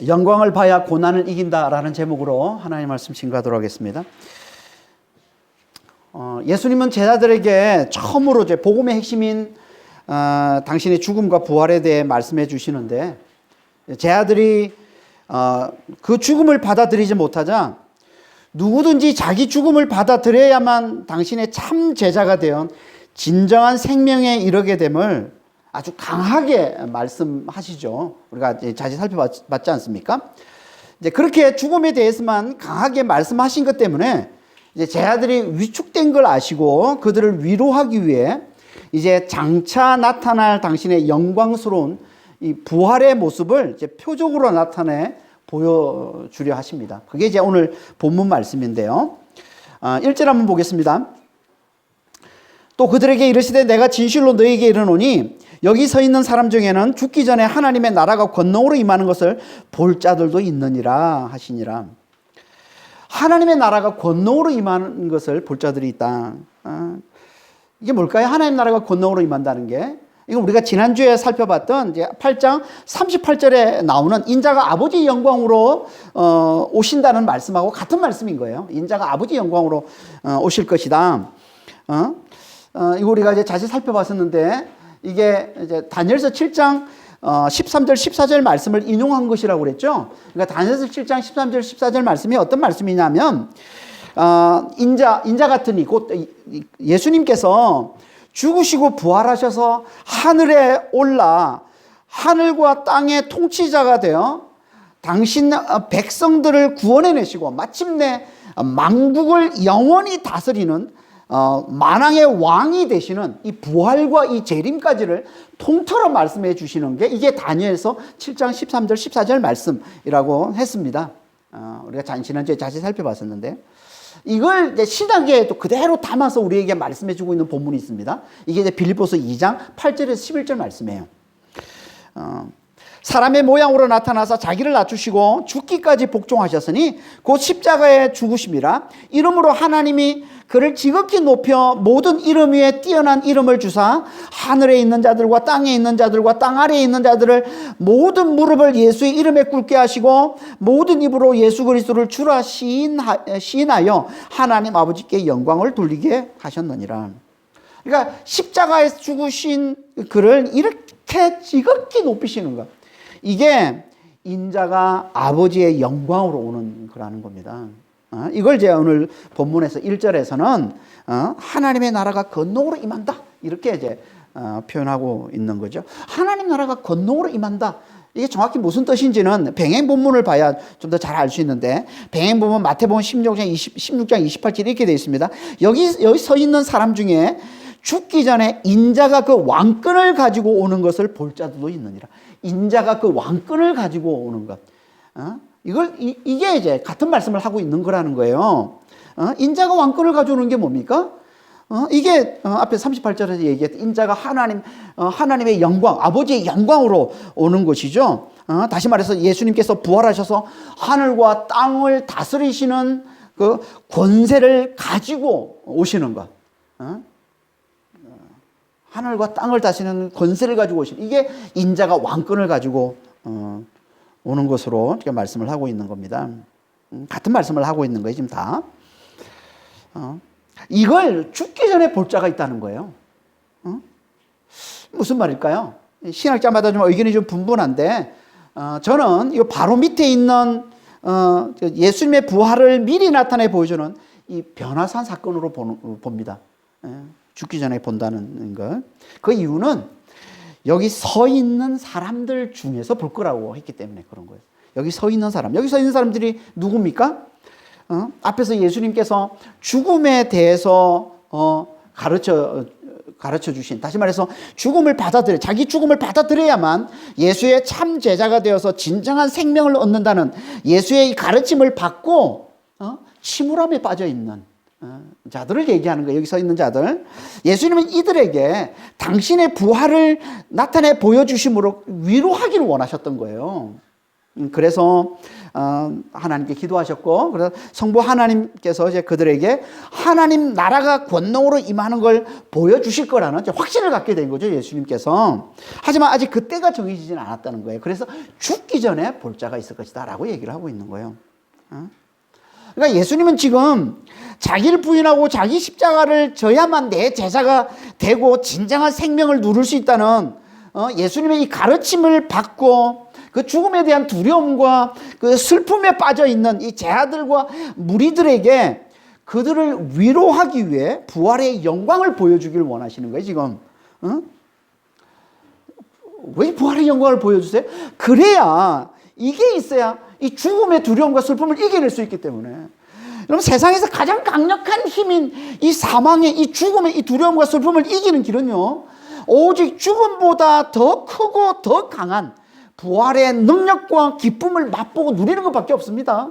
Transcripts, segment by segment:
영광을 봐야 고난을 이긴다라는 제목으로 하나님 말씀 증거하도록 하겠습니다. 예수님은 제자들에게 처음으로 이제 복음의 핵심인 당신의 죽음과 부활에 대해 말씀해 주시는데, 제자들이 그 죽음을 받아들이지 못하자 누구든지 자기 죽음을 받아들여야만 당신의 참 제자가 되어 진정한 생명에 이르게 됨을 아주 강하게 말씀하시죠. 우리가 자세히 살펴봤지 않습니까? 이제 그렇게 죽음에 대해서만 강하게 말씀하신 것 때문에 이제 제자들이 위축된 걸 아시고 그들을 위로하기 위해 이제 장차 나타날 당신의 영광스러운 이 부활의 모습을 이제 표적으로 나타내 보여주려 하십니다. 그게 이제 오늘 본문 말씀인데요. 1절 한번 보겠습니다. 또 그들에게 이르시되 내가 진실로 너희에게 이르노니 여기 서 있는 사람 중에는 죽기 전에 하나님의 나라가 권능으로 임하는 것을 볼 자들도 있느니라 하시니라. 하나님의 나라가 권능으로 임하는 것을 볼 자들이 있다. 이게 뭘까요? 하나님 나라가 권능으로 임한다는 게, 이건 우리가 지난주에 살펴봤던 이제 8장 38절에 나오는 인자가 아버지의 영광으로 오신다는 말씀하고 같은 말씀인 거예요. 인자가 아버지의 영광으로 오실 것이다. 이거 우리가 이제 자세히 살펴봤었는데, 이게 이제 다니엘서 7장 13절 14절 말씀을 인용한 것이라고 그랬죠. 그러니까 다니엘서 7장 13절 14절 말씀이 어떤 말씀이냐면, 인자 같으니 곧 예수님께서 죽으시고 부활하셔서 하늘에 올라 하늘과 땅의 통치자가 되어 당신 백성들을 구원해내시고 마침내 만국을 영원히 다스리는 만왕의 왕이 되시는 이 부활과 이 재림까지를 통틀어 말씀해 주시는 게 이게 다니엘서 7장 13절 14절 말씀이라고 했습니다. 우리가 지난주에 자세히 살펴봤었는데, 이걸 이제 신학에 또 그대로 담아서 우리에게 말씀해 주고 있는 본문이 있습니다. 이게 이제 빌립보서 2장 8절에서 11절 말씀이에요. 사람의 모양으로 나타나서 자기를 낮추시고 죽기까지 복종하셨으니 곧 십자가에 죽으심이라. 이름으로 하나님이 그를 지극히 높여 모든 이름 위에 뛰어난 이름을 주사 하늘에 있는 자들과 땅에 있는 자들과 땅 아래에 있는 자들을 모든 무릎을 예수의 이름에 꿇게 하시고 모든 입으로 예수 그리스도를 주라 시인하여 하나님 아버지께 영광을 돌리게 하셨느니라. 그러니까 십자가에서 죽으신 그를 이렇게 지극히 높이시는 것, 이게 인자가 아버지의 영광으로 오는 거라는 겁니다. 이걸 제가 오늘 본문에서 1절에서는 하나님의 나라가 권능으로 임한다, 이렇게 이제 표현하고 있는 거죠. 하나님 나라가 권능으로 임한다. 이게 정확히 무슨 뜻인지는 병행 본문을 봐야 좀 더 잘 알 수 있는데, 병행 본문 마태복음 16장 28절 이렇게 되어 있습니다. 여기 서 있는 사람 중에 죽기 전에 인자가 그 왕권을 가지고 오는 것을 볼 자들도 있느니라. 인자가 그 왕권을 가지고 오는 것. 이게 이제 같은 말씀을 하고 있는 거라는 거예요. 인자가 왕권을 가져오는 게 뭡니까? 이게 앞에 38절에서 얘기했던 인자가 하나님의 영광, 아버지의 영광으로 오는 것이죠. 다시 말해서 예수님께서 부활하셔서 하늘과 땅을 다스리시는 그 권세를 가지고 오시는 것. 하늘과 땅을 다스리는 권세를 가지고 오시는, 이게 인자가 왕권을 가지고 오는 것으로 이렇게 말씀을 하고 있는 겁니다. 같은 말씀을 하고 있는 거예요, 지금 다. 이걸 죽기 전에 볼 자가 있다는 거예요. 무슨 말일까요? 신학자마다 좀 의견이 좀 분분한데, 저는 이 바로 밑에 있는 예수님의 부활을 미리 나타내 보여주는 이 변화산 사건으로 봅니다. 죽기 전에 본다는 것. 그 이유는 여기 서 있는 사람들 중에서 볼 거라고 했기 때문에 그런 거예요. 여기 서 있는 사람들이 누굽니까? 앞에서 예수님께서 죽음에 대해서 가르쳐 주신, 다시 말해서 자기 죽음을 받아들여야만 예수의 참 제자가 되어서 진정한 생명을 얻는다는 예수의 가르침을 받고 침울함에 빠져 있는 자들을 얘기하는 거예요. 여기 서 있는 자들. 예수님은 이들에게 당신의 부활을 나타내 보여주심으로 위로하기를 원하셨던 거예요. 그래서 하나님께 기도하셨고, 그래서 성부 하나님께서 이제 그들에게 하나님 나라가 권능으로 임하는 걸 보여주실 거라는 이제 확신을 갖게 된 거죠, 예수님께서. 하지만 아직 그때가 정해지지는 않았다는 거예요. 그래서 죽기 전에 볼 자가 있을 것이다 라고 얘기를 하고 있는 거예요. 그러니까 예수님은 지금 자기를 부인하고 자기 십자가를 져야만 내 제자가 되고 진정한 생명을 누릴 수 있다는 예수님의 이 가르침을 받고 그 죽음에 대한 두려움과 그 슬픔에 빠져 있는 이 제자들과 무리들에게 그들을 위로하기 위해 부활의 영광을 보여주기를 원하시는 거예요, 지금. 왜 부활의 영광을 보여주세요? 그래야, 이게 있어야 이 죽음의 두려움과 슬픔을 이겨낼 수 있기 때문에. 여러분, 세상에서 가장 강력한 힘인 이 사망의, 이 죽음의 이 두려움과 슬픔을 이기는 길은요, 오직 죽음보다 더 크고 더 강한 부활의 능력과 기쁨을 맛보고 누리는 것밖에 없습니다.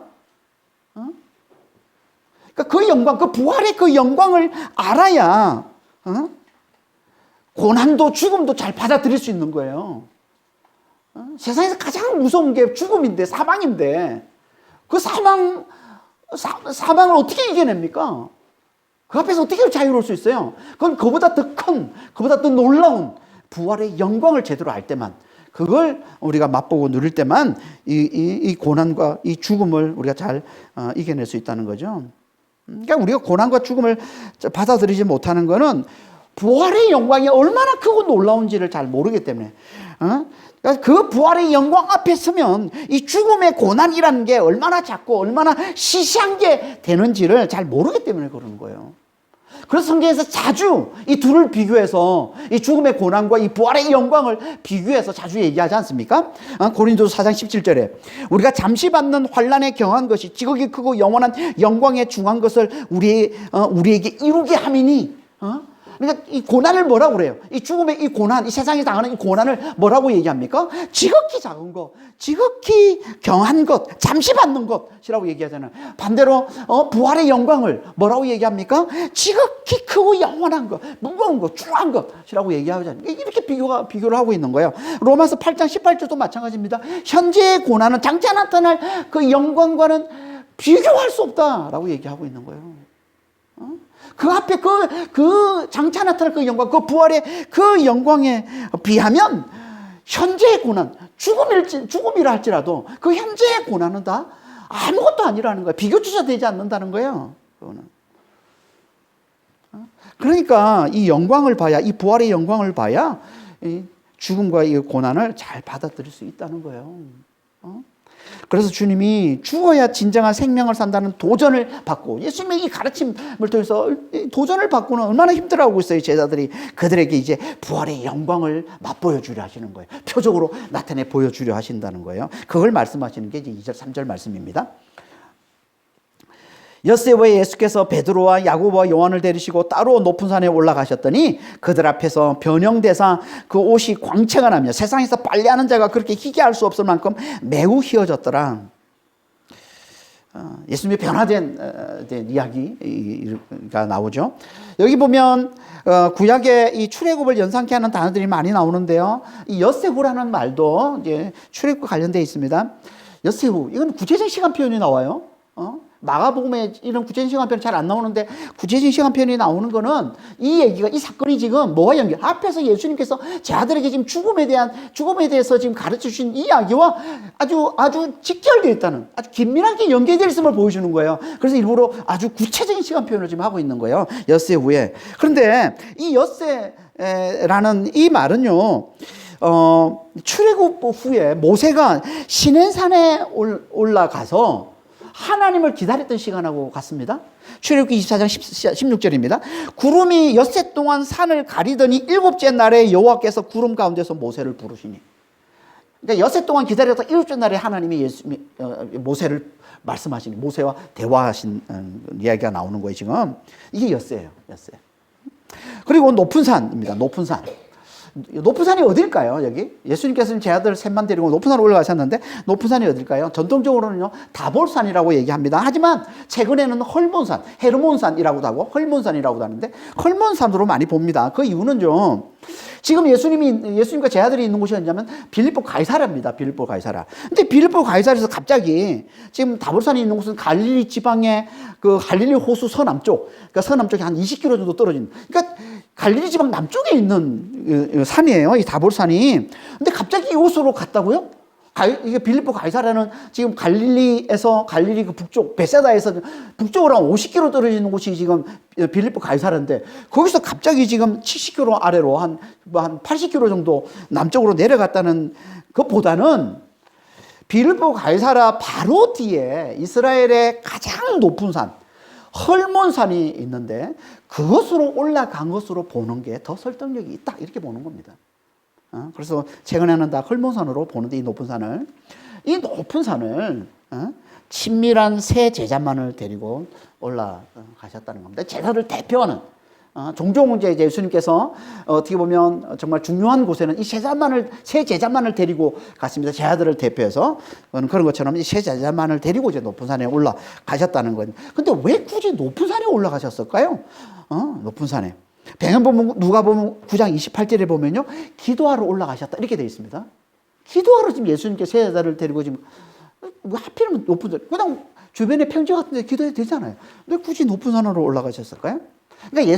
그러니까 그 영광, 그 부활의 그 영광을 알아야 고난도 죽음도 잘 받아들일 수 있는 거예요. 세상에서 가장 무서운 게 죽음인데, 사망인데, 그 사망을 어떻게 이겨냅니까? 그 앞에서 어떻게 자유로울 수 있어요? 그건 그보다 더 큰, 그보다 더 놀라운 부활의 영광을 제대로 알 때만, 그걸 우리가 맛보고 누릴 때만 이 고난과 이 죽음을 우리가 잘 이겨낼 수 있다는 거죠. 그러니까 우리가 고난과 죽음을 받아들이지 못하는 거는 부활의 영광이 얼마나 크고 놀라운지를 잘 모르기 때문에. 그 부활의 영광 앞에 서면 이 죽음의 고난이라는 게 얼마나 작고 얼마나 시시한 게 되는지를 잘 모르기 때문에 그러는 거예요. 그래서 성경에서 자주 이 둘을 비교해서 이 죽음의 고난과 이 부활의 영광을 비교해서 자주 얘기하지 않습니까? 고린도서 4장 17절에 우리가 잠시 받는 환난에 경한 것이 지극히 크고 영원한 영광에 중한 것을 우리에게 이루게 함이니. 그러니까 이 고난을 뭐라고 그래요? 이 죽음의 이 고난, 이 세상에 당하는 이 고난을 뭐라고 얘기합니까? 지극히 작은 것, 지극히 경한 것, 잠시 받는 것이라고 얘기하잖아요. 반대로 부활의 영광을 뭐라고 얘기합니까? 지극히 크고 영원한 것, 무거운 것, 중한 것이라고 얘기하잖아요. 이렇게 비교를 하고 있는 거예요. 로마서 8장 18절도 마찬가지입니다. 현재의 고난은 장차 나타날 그 영광과는 비교할 수 없다라고 얘기하고 있는 거예요. 그 앞에 그 장차 나타날 그 영광, 그 부활의 그 영광에 비하면 현재의 고난, 죽음이라 할지라도 그 현재의 고난은 다 아무것도 아니라는 거예요. 비교주자 되지 않는다는 거예요. 그거는. 그러니까 이 영광을 봐야, 이 부활의 영광을 봐야 이 죽음과 이 고난을 잘 받아들일 수 있다는 거예요. 그래서 주님이 죽어야 진정한 생명을 산다는 도전을 받고, 예수님의 이 가르침을 통해서 도전을 받고는 얼마나 힘들어하고 있어요, 제자들이. 그들에게 이제 부활의 영광을 맛보여 주려 하시는 거예요. 표적으로 나타내 보여주려 하신다는 거예요. 그걸 말씀하시는 게 이제 2절, 3절 말씀입니다. 엿새후에 예수께서 베드로와 야고보와 요한을 데리시고 따로 높은 산에 올라가셨더니 그들 앞에서 변형되사 그 옷이 광채가 나며 세상에서 빨래하는 자가 그렇게 희귀할 수 없을 만큼 매우 희어졌더라. 예수님이 변화된 이야기가 나오죠. 여기 보면 구약의 이 출애굽을 연상케 하는 단어들이 많이 나오는데요. 이 엿새후라는 말도 이제 출애굽과 관련되어 있습니다. 엿새후, 이건 구체적 시간 표현이 나와요. 마가복음에 이런 구체적 시간표는 잘 안 나오는데 구체적 시간표현이 나오는 거는 이 얘기가, 이 사건이 지금 뭐와 연결? 앞에서 예수님께서 제자들에게 지금 죽음에 대해서 지금 가르쳐 주신 이 이야기와 아주 직결되어 있다는, 아주 긴밀하게 연계되어 있음을 보여주는 거예요. 그래서 일부러 아주 구체적인 시간표현을 지금 하고 있는 거예요. 엿새 후에. 그런데 이 엿새라는 이 말은요, 출애굽 후에 모세가 시내산에 올라가서 하나님을 기다렸던 시간하고 같습니다. 출애굽기 24장 16절입니다. 구름이 엿새 동안 산을 가리더니 일곱째 날에 여호와께서 구름 가운데서 모세를 부르시니. 그러니까 엿새 동안 기다렸다 일곱째 날에 하나님이 모세를 말씀하시니, 모세와 대화하신 이야기가 나오는 거예요, 지금. 이게 엿새예요, 엿새. 그리고 높은 산입니다, 높은 산. 높은 산이 어딜까요, 여기? 예수님께서는 제 아들 셋만 데리고 높은 산으로 올라가셨는데, 높은 산이 어딜까요? 전통적으로는요, 다볼산이라고 얘기합니다. 하지만 최근에는 헐몬산, 헤르몬산이라고도 하고, 헐몬산이라고도 하는데, 헐몬산으로 많이 봅니다. 그 이유는요, 지금 예수님과 제 아들이 있는 곳이 어디냐면 빌립보 가이사랴입니다. 빌립보 가이사랴. 근데 빌립보 가이사랴에서 갑자기 지금 다볼산이 있는 곳은 갈릴리 지방의 그 갈릴리 호수 서남쪽, 그러니까 서남쪽에 한 20km 정도 떨어진, 그러니까 갈릴리 지방 남쪽에 있는 산이에요. 이 다볼산이. 근데 갑자기 이곳으로 갔다고요? 이게 빌립보 가이사랴는 지금 갈릴리에서 갈릴리 그 북쪽 베세다에서 북쪽으로 한 50km 떨어지는 곳이 지금 빌립보 가이사랴인데 거기서 갑자기 지금 70km 아래로 한 80km 정도 남쪽으로 내려갔다는 것보다는 빌립보 가이사랴 바로 뒤에 이스라엘의 가장 높은 산 헐몬산이 있는데 그것으로 올라간 것으로 보는 게 더 설득력이 있다 이렇게 보는 겁니다. 그래서 최근에는 다 헐몬산으로 보는데 이 높은 산을 친밀한 세 제자만을 데리고 올라가셨다는 겁니다. 제자를 대표하는 종종 이제 예수님께서 어떻게 보면 정말 중요한 곳에는 이 세 제자만을 데리고 갔습니다. 제자들을 대표해서 그런 것처럼 이 세 제자만을 데리고 이제 높은 산에 올라가셨다는 거예요. 근데 왜 굳이 높은 산에 올라가셨을까요? 높은 산에. 누가복음 9장 28절에 보면요, 기도하러 올라가셨다 이렇게 되어 있습니다. 기도하러 지금 예수님께 세 제자를 데리고 지금 왜 하필이면 높은 산? 그냥 주변에 평지 같은데 기도해도 되잖아요. 왜 굳이 높은 산으로 올라가셨을까요? 그러니까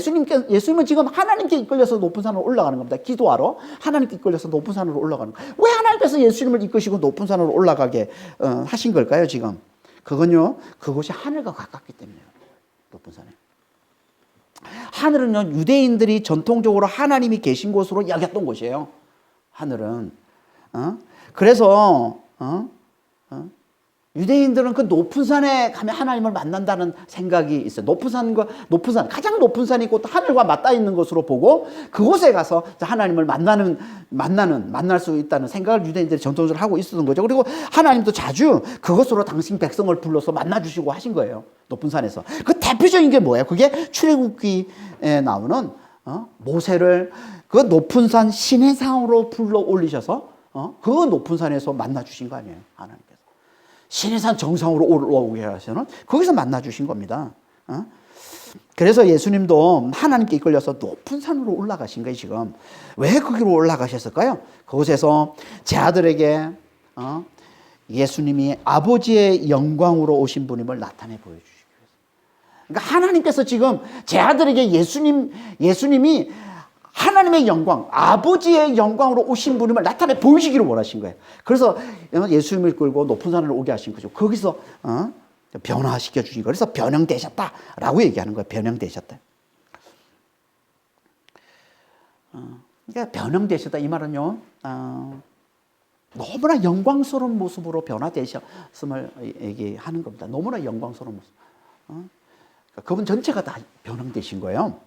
예수님은 지금 하나님께 이끌려서 높은 산으로 올라가는 겁니다. 기도하러 하나님께 이끌려서 높은 산으로 올라가는 거예요. 왜 하나님께서 예수님을 이끄시고 높은 산으로 올라가게 하신 걸까요? 지금 그건요, 그곳이 하늘과 가깝기 때문이에요. 높은 산에. 하늘은요, 유대인들이 전통적으로 하나님이 계신 곳으로 여겼던 곳이에요. 하늘은. 그래서 유대인들은 그 높은 산에 가면 하나님을 만난다는 생각이 있어요. 가장 높은 산이 곧 하늘과 맞닿아 있는 것으로 보고 그곳에 가서 하나님을 만날 수 있다는 생각을 유대인들이 전통적으로 하고 있었던 거죠. 그리고 하나님도 자주 그것으로 당신 백성을 불러서 만나주시고 하신 거예요. 높은 산에서. 그 대표적인 게 뭐예요? 그게 출애굽기에 나오는 모세를 그 높은 산 시내산으로 불러 올리셔서 그 높은 산에서 만나주신 거 아니에요. 하나님께서. 시내산 정상으로 올라오게 하셔는 거기서 만나주신 겁니다. 그래서 예수님도 하나님께 이끌려서 높은 산으로 올라가신 거예요. 지금 왜 거기로 올라가셨을까요? 그곳에서 제 아들에게 예수님이 아버지의 영광으로 오신 분임을 나타내 보여주시기 위해서. 그러니까 하나님께서 지금 제 아들에게 예수님이 하나님의 영광, 아버지의 영광으로 오신 분임을 나타내 보이시기를 원하신 거예요. 그래서 예수님을 끌고 높은 산으로 오게 하신 거죠. 거기서 변화시켜 주신 거예요. 그래서 변형되셨다라고 얘기하는 거예요. 변형되셨다. 그러니까 변형되셨다 이 말은요, 너무나 영광스러운 모습으로 변화되셨음을 얘기하는 겁니다. 너무나 영광스러운 모습. 그러니까 그분 전체가 다 변형되신 거예요.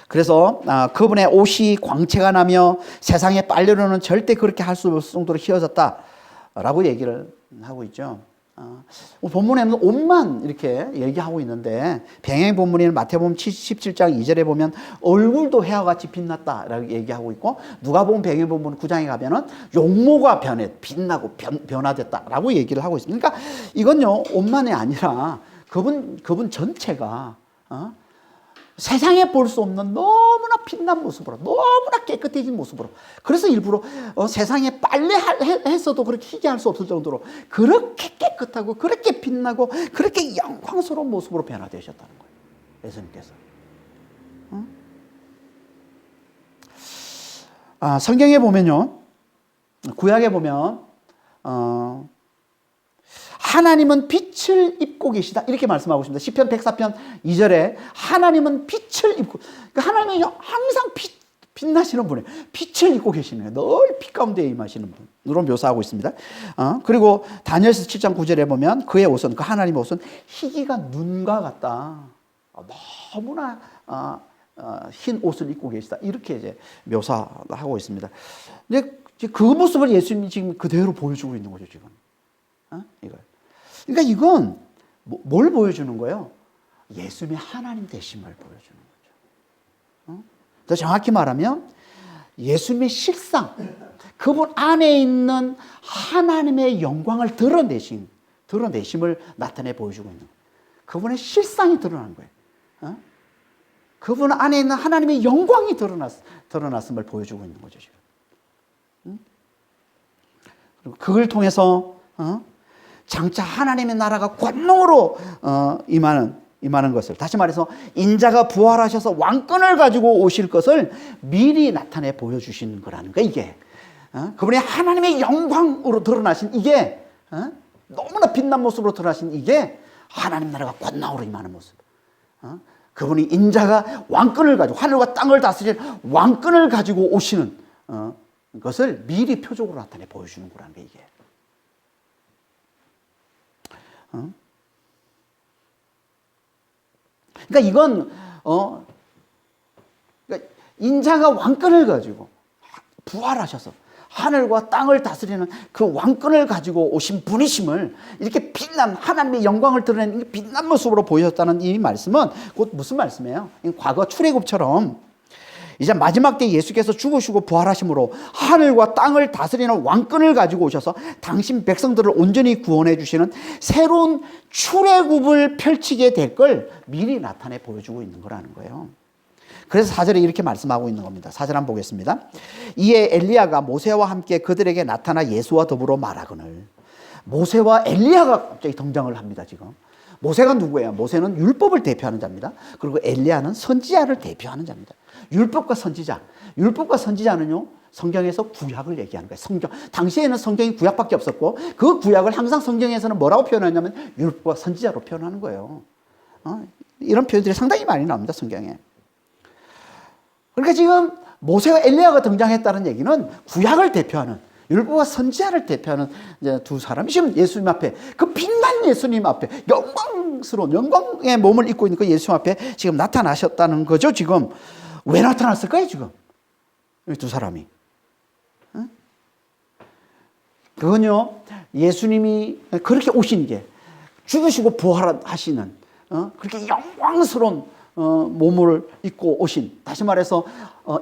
그래서 그분의 옷이 광채가 나며 세상의 빨래로는 절대 그렇게 할 수 없을 정도로 휘어졌다라고 얘기를 하고 있죠. 본문에는 옷만 이렇게 얘기하고 있는데 병행 본문인 마태복음 17장 2절에 보면 얼굴도 해와 같이 빛났다라고 얘기하고 있고 누가복음 병행 본문 9장에 가면은 용모가 빛나고 변화됐다라고 얘기를 하고 있습니다. 그러니까 이건요, 옷만이 아니라 그분 전체가 세상에 볼 수 없는 너무나 빛난 모습으로, 너무나 깨끗해진 모습으로. 그래서 일부러 세상에 빨래했어도 그렇게 희게 할 수 없을 정도로 그렇게 깨끗하고 그렇게 빛나고 그렇게 영광스러운 모습으로 변화되셨다는 거예요. 예수님께서. 성경에 보면요, 구약에 보면 하나님은 빛을 입고 계시다 이렇게 말씀하고 있습니다. 시편 104편 2절에 하나님은 빛을 입고, 그러니까 하나님은 항상 빛나시는 분이에요. 빛을 입고 계시는 거예요. 늘 빛 가운데 임하시는 분으로 묘사하고 있습니다. 그리고 다니엘서 7장 9절에 보면 그의 옷은, 그 하나님의 옷은 희기가 눈과 같다. 너무나 흰 옷을 입고 계시다 이렇게 이제 묘사하고 있습니다. 근데 그 모습을 예수님이 지금 그대로 보여주고 있는 거죠 지금. 이걸. 그러니까 이건 뭘 보여주는 거예요? 예수님의 하나님 되심을 보여주는 거죠. 더 정확히 말하면 예수님의 실상, 그분 안에 있는 하나님의 영광을 드러내심을 나타내 보여주고 있는 거예요. 그분의 실상이 드러나는 거예요. 그분 안에 있는 하나님의 영광이 드러났음을 보여주고 있는 거죠, 지금. 그리고 그걸 통해서 장차 하나님의 나라가 권능으로 임하는 것을, 다시 말해서 인자가 부활하셔서 왕권을 가지고 오실 것을 미리 나타내 보여주시는 거라는 거야, 이게. 그분이 하나님의 영광으로 드러나신 이게, 너무나 빛난 모습으로 드러나신 이게 하나님 나라가 권능으로 임하는 모습. 그분이 인자가 왕권을 가지고 하늘과 땅을 다스릴 왕권을 가지고 오시는 것을 미리 표적으로 나타내 보여주는 거라는 게 이게. 그러니까 이건 그러니까 인자가 왕권을 가지고 부활하셔서 하늘과 땅을 다스리는 그 왕권을 가지고 오신 분이심을 이렇게 빛난 하나님의 영광을 드러내는 빛난 모습으로 보여줬다는 이 말씀은 곧 무슨 말씀이에요? 과거 출애굽처럼 이제 마지막 때 예수께서 죽으시고 부활하심으로 하늘과 땅을 다스리는 왕권을 가지고 오셔서 당신 백성들을 온전히 구원해 주시는 새로운 출애굽을 펼치게 될 걸 미리 나타내 보여주고 있는 거라는 거예요. 그래서 4절에 이렇게 말씀하고 있는 겁니다. 4절 한번 보겠습니다. 이에 엘리야가 모세와 함께 그들에게 나타나 예수와 더불어 말하거늘. 모세와 엘리야가 갑자기 등장을 합니다, 지금. 모세가 누구예요? 모세는 율법을 대표하는 자입니다. 그리고 엘리야는 선지자를 대표하는 자입니다. 율법과 선지자. 율법과 선지자는요, 성경에서 구약을 얘기하는 거예요. 성경. 당시에는 성경이 구약밖에 없었고, 그 구약을 항상 성경에서는 뭐라고 표현하냐면 율법과 선지자로 표현하는 거예요. 이런 표현들이 상당히 많이 나옵니다, 성경에. 그러니까 지금 모세와 엘리야가 등장했다는 얘기는 구약을 대표하는, 율법과 선지자를 대표하는 이제 두 사람이 지금 예수님 앞에, 그 빛난 예수님 앞에, 영광스러운 영광의 몸을 입고 있는 그 예수님 앞에 지금 나타나셨다는 거죠, 지금. 왜 나타났을까요, 지금? 이 두 사람이. 그건요, 예수님이 그렇게 오신 게, 죽으시고 부활하시는, 그렇게 영광스러운 몸을 입고 오신, 다시 말해서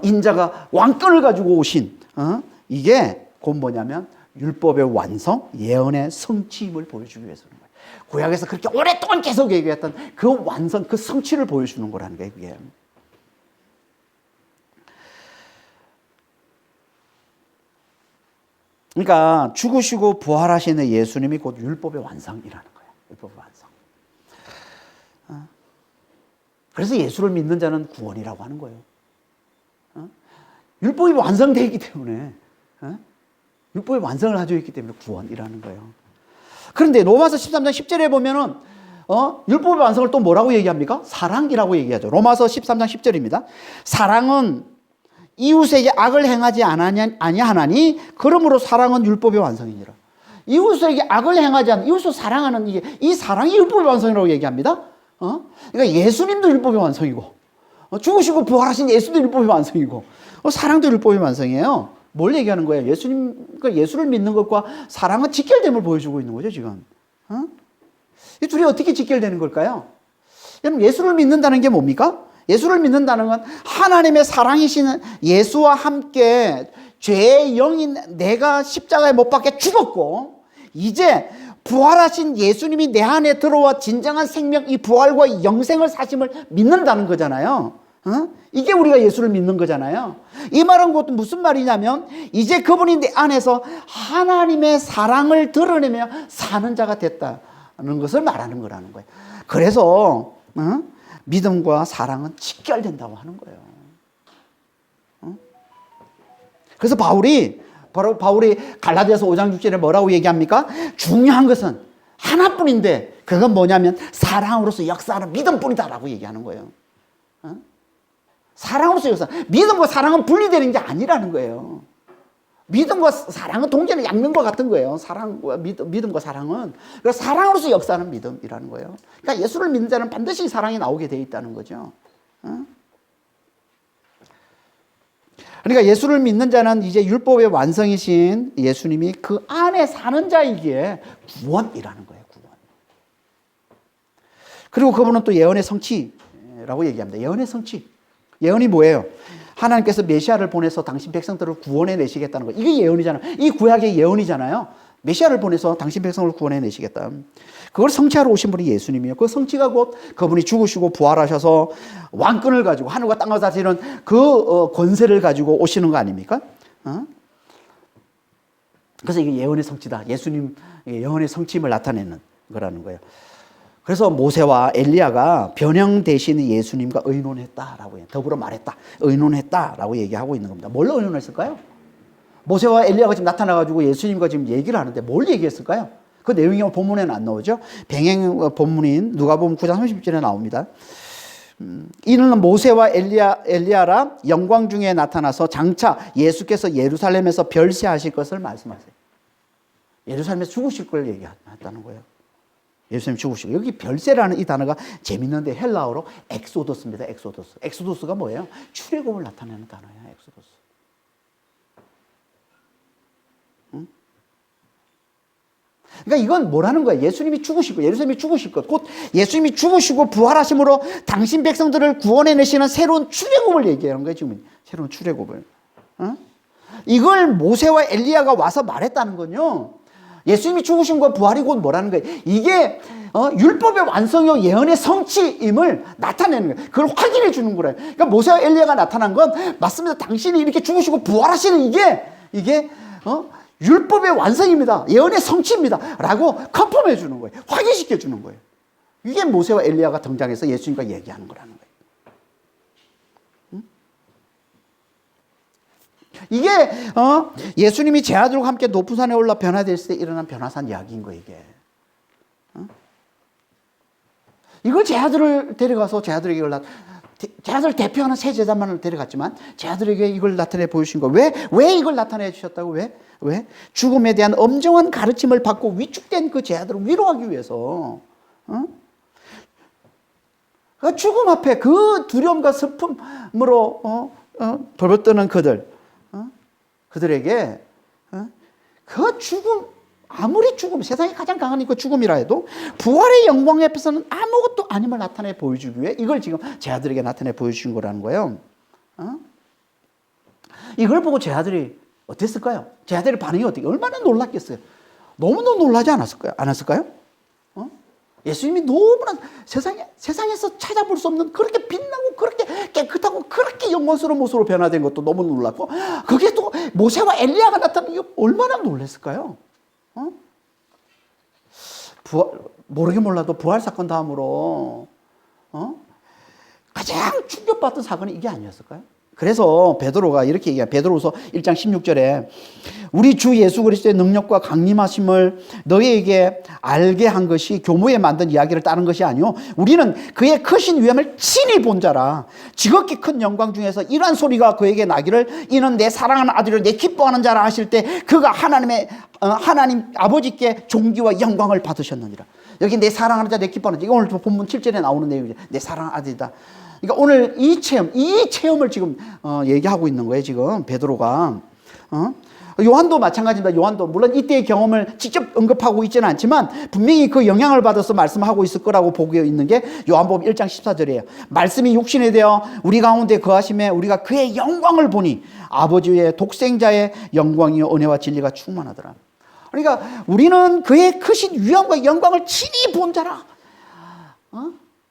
인자가 왕권을 가지고 오신, 이게 곧 뭐냐면 율법의 완성, 예언의 성취임을 보여주기 위해서는 거예요. 구약에서 그렇게 오랫동안 계속 얘기했던 그 완성, 그 성취를 보여주는 거라는 거예요, 그게. 그러니까 죽으시고 부활하시는 예수님이 곧 율법의 완성이라는 거예요. 율법의 완성. 그래서 예수를 믿는 자는 구원이라고 하는 거예요. 율법이 완성되어 있기 때문에, 율법의 완성을 가지고 있기 때문에 구원이라는 거예요. 그런데 로마서 13장 10절에 보면은 율법의 완성을 또 뭐라고 얘기합니까? 사랑이라고 얘기하죠. 로마서 13장 10절입니다. 사랑은 이웃에게 악을 행하지 아니하나니 그러므로 사랑은 율법의 완성이니라. 이웃에게 악을 행하지 않는, 이웃을 사랑하는 이 사랑이 율법의 완성이라고 얘기합니다. 그러니까 예수님도 율법의 완성이고, 죽으시고 부활하신 예수도 율법의 완성이고, 사랑도 율법의 완성이에요. 뭘 얘기하는 거예요? 그러니까 예수를 믿는 것과 사랑은 직결됨을 보여주고 있는 거죠, 지금. 이 둘이 어떻게 직결되는 걸까요? 여러분, 예수를 믿는다는 게 뭡니까? 예수를 믿는다는 건 하나님의 사랑이신 예수와 함께 죄의 영인 내가 십자가에 못 박혀 죽었고, 이제 부활하신 예수님이 내 안에 들어와 진정한 생명, 이 부활과 영생을 사심을 믿는다는 거잖아요. 이게 우리가 예수를 믿는 거잖아요. 이 말은 곧 무슨 말이냐면, 이제 그분이 내 안에서 하나님의 사랑을 드러내며 사는 자가 됐다는 것을 말하는 거라는 거예요. 그래서 믿음과 사랑은 직결된다고 하는 거예요. 그래서 바울이 갈라디아서 5장 6절에 뭐라고 얘기합니까? 중요한 것은 하나뿐인데 그건 뭐냐면 사랑으로서 역사하는 믿음뿐이다라고 얘기하는 거예요. 사랑으로서 역사. 믿음과 사랑은 분리되는 게 아니라는 거예요. 믿음과 사랑은 동전의 양면과 같은 거예요. 믿음과 사랑은. 그래서 사랑으로서 역사하는 믿음이라는 거예요. 그러니까 예수를 믿는 자는 반드시 사랑이 나오게 되어 있다는 거죠. 그러니까 예수를 믿는 자는 이제 율법의 완성이신 예수님이 그 안에 사는 자이기에 구원이라는 거예요. 구원. 그리고 그분은 또 예언의 성취라고 얘기합니다. 예언의 성취. 예언이 뭐예요? 하나님께서 메시아를 보내서 당신 백성들을 구원해 내시겠다는 거. 이게 예언이잖아요. 이 구약의 예언이잖아요. 메시아를 보내서 당신 백성을 구원해내시겠다. 그걸 성취하러 오신 분이 예수님이에요. 그 성취가 곧 그분이 죽으시고 부활하셔서 왕권을 가지고 하늘과 땅과 다스리는 그 권세를 가지고 오시는 거 아닙니까? 그래서 이게 예언의 성취다. 예수님 예언의 성취임을 나타내는 거라는 거예요. 그래서 모세와 엘리야가 변형 대신 예수님과 의논했다라고 해요. 더불어 말했다. 의논했다라고 얘기하고 있는 겁니다. 뭘 의논했을까요? 모세와 엘리야가 지금 나타나가지고 예수님과 지금 얘기를 하는데 뭘 얘기했을까요? 그 내용이 본문에는 안 나오죠. 병행 본문인 누가복음 9장 30절에 나옵니다. 이는 모세와 엘리야라 영광 중에 나타나서 장차 예수께서 예루살렘에서 별세하실 것을 말씀하세요. 예루살렘에서 죽으실 걸 얘기했다는 거예요. 예수님 죽으시고, 여기 별세라는 이 단어가 재밌는데 헬라어로 엑소더스입니다. 엑소더스. 엑소더스가 뭐예요? 출애굽을 나타내는 단어예요. 엑소더스. 그러니까 이건 뭐라는 거예요? 예수님이 죽으시고, 예루살렘이 죽으실 것, 곧 예수님이 죽으시고 부활하심으로 당신 백성들을 구원해내시는 새로운 출애굽을 얘기하는 거예요. 지금 새로운 출애굽을. 이걸 모세와 엘리야가 와서 말했다는 건요, 예수님이 죽으신 것 부활이 곧 뭐라는 거예요? 이게 율법의 완성이요 예언의 성취임을 나타내는 거예요. 그걸 확인해 주는 거예요. 그러니까 모세와 엘리야가 나타난 건 맞습니다. 당신이 이렇게 죽으시고 부활하시는 이게 율법의 완성입니다. 예언의 성취입니다. 라고 컨펌해 주는 거예요. 확인시켜 주는 거예요. 이게 모세와 엘리야가 등장해서 예수님과 얘기하는 거라는 거예요. 이게 예수님이 제 아들과 함께 높은 산에 올라 변화됐을 때 일어난 변화산 이야기인 거예요. 이게. 이걸 제 아들을 데려가서 제 아들에게 제 아들을 대표하는 세 제자만을 데려갔지만 제 아들에게 이걸 나타내 보여주신 거. 왜 이걸 나타내 주셨다고? 왜? 죽음에 대한 엄정한 가르침을 받고 위축된 그 제 아들을 위로하기 위해서. 그 죽음 앞에 그 두려움과 슬픔으로 벌벌 떠는 그들에게 그 죽음, 아무리 죽음, 세상에 가장 강한 그 죽음이라 해도 부활의 영광 앞에서는 아무것도 아님을 나타내 보여주기 위해 이걸 지금 제 아들에게 나타내 보여주신 거라는 거예요. 이걸 보고 제 아들이 어땠을까요? 제 아들의 반응이 어떻게, 얼마나 놀랐겠어요? 너무너무 놀라지 않았을까요? 예수님이 너무나 세상에서 찾아볼 수 없는 그렇게 빛나고 그렇게 깨끗하고 그렇게 영광스러운 모습으로 변화된 것도 너무 놀랐고, 그게 또 모세와 엘리야가 나타난 게 얼마나 놀랐을까요? 모르긴 몰라도 부활 사건 다음으로 가장 충격받던 사건이 이게 아니었을까요? 그래서 베드로가 이렇게 얘기해요. 베드로후서 1장 16절에 우리 주 예수 그리스도의 능력과 강림하심을 너희에게 알게 한 것이 교무에 만든 이야기를 따른 것이 아니요 우리는 그의 크신 위엄을 친히 본 자라. 지극히 큰 영광 중에서 이러한 소리가 그에게 나기를 이는 내 사랑하는 아들을 내 기뻐하는 자라 하실 때 그가 하나님 아버지께 존귀와 영광을 받으셨느니라. 여기 내 사랑하는 자 내 기뻐하는 자, 이거 오늘 본문 7절에 나오는 내용이죠. 내 사랑하는 아들이다. 그러니까 오늘 이 체험을 지금 얘기하고 있는 거예요. 지금 베드로가. 요한도 마찬가지입니다. 요한도 물론 이때의 경험을 직접 언급하고 있지는 않지만 분명히 그 영향을 받아서 말씀하고 있을 거라고 보고 있는 게 요한복음 1장 14절이에요. 말씀이 육신이 되어 우리 가운데 거하심에 우리가 그의 영광을 보니 아버지의 독생자의 영광이요 은혜와 진리가 충만하더라. 그러니까 우리는 그의 크신 위엄과 영광을 친히 본 자라.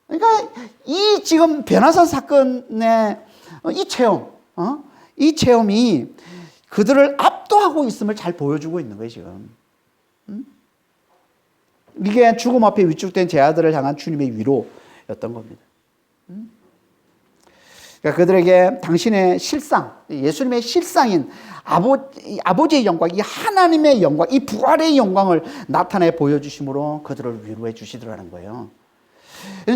그러니까 이 지금 변화산 사건의 이 체험이 그들을 압도하고 있음을 잘 보여주고 있는 거예요, 지금. 이게 죽음 앞에 위축된 제 아들을 향한 주님의 위로였던 겁니다. 그러니까 그들에게 당신의 실상, 예수님의 실상인 아버지의 영광, 이 하나님의 영광, 이 부활의 영광을 나타내 보여주심으로 그들을 위로해 주시더라는 거예요.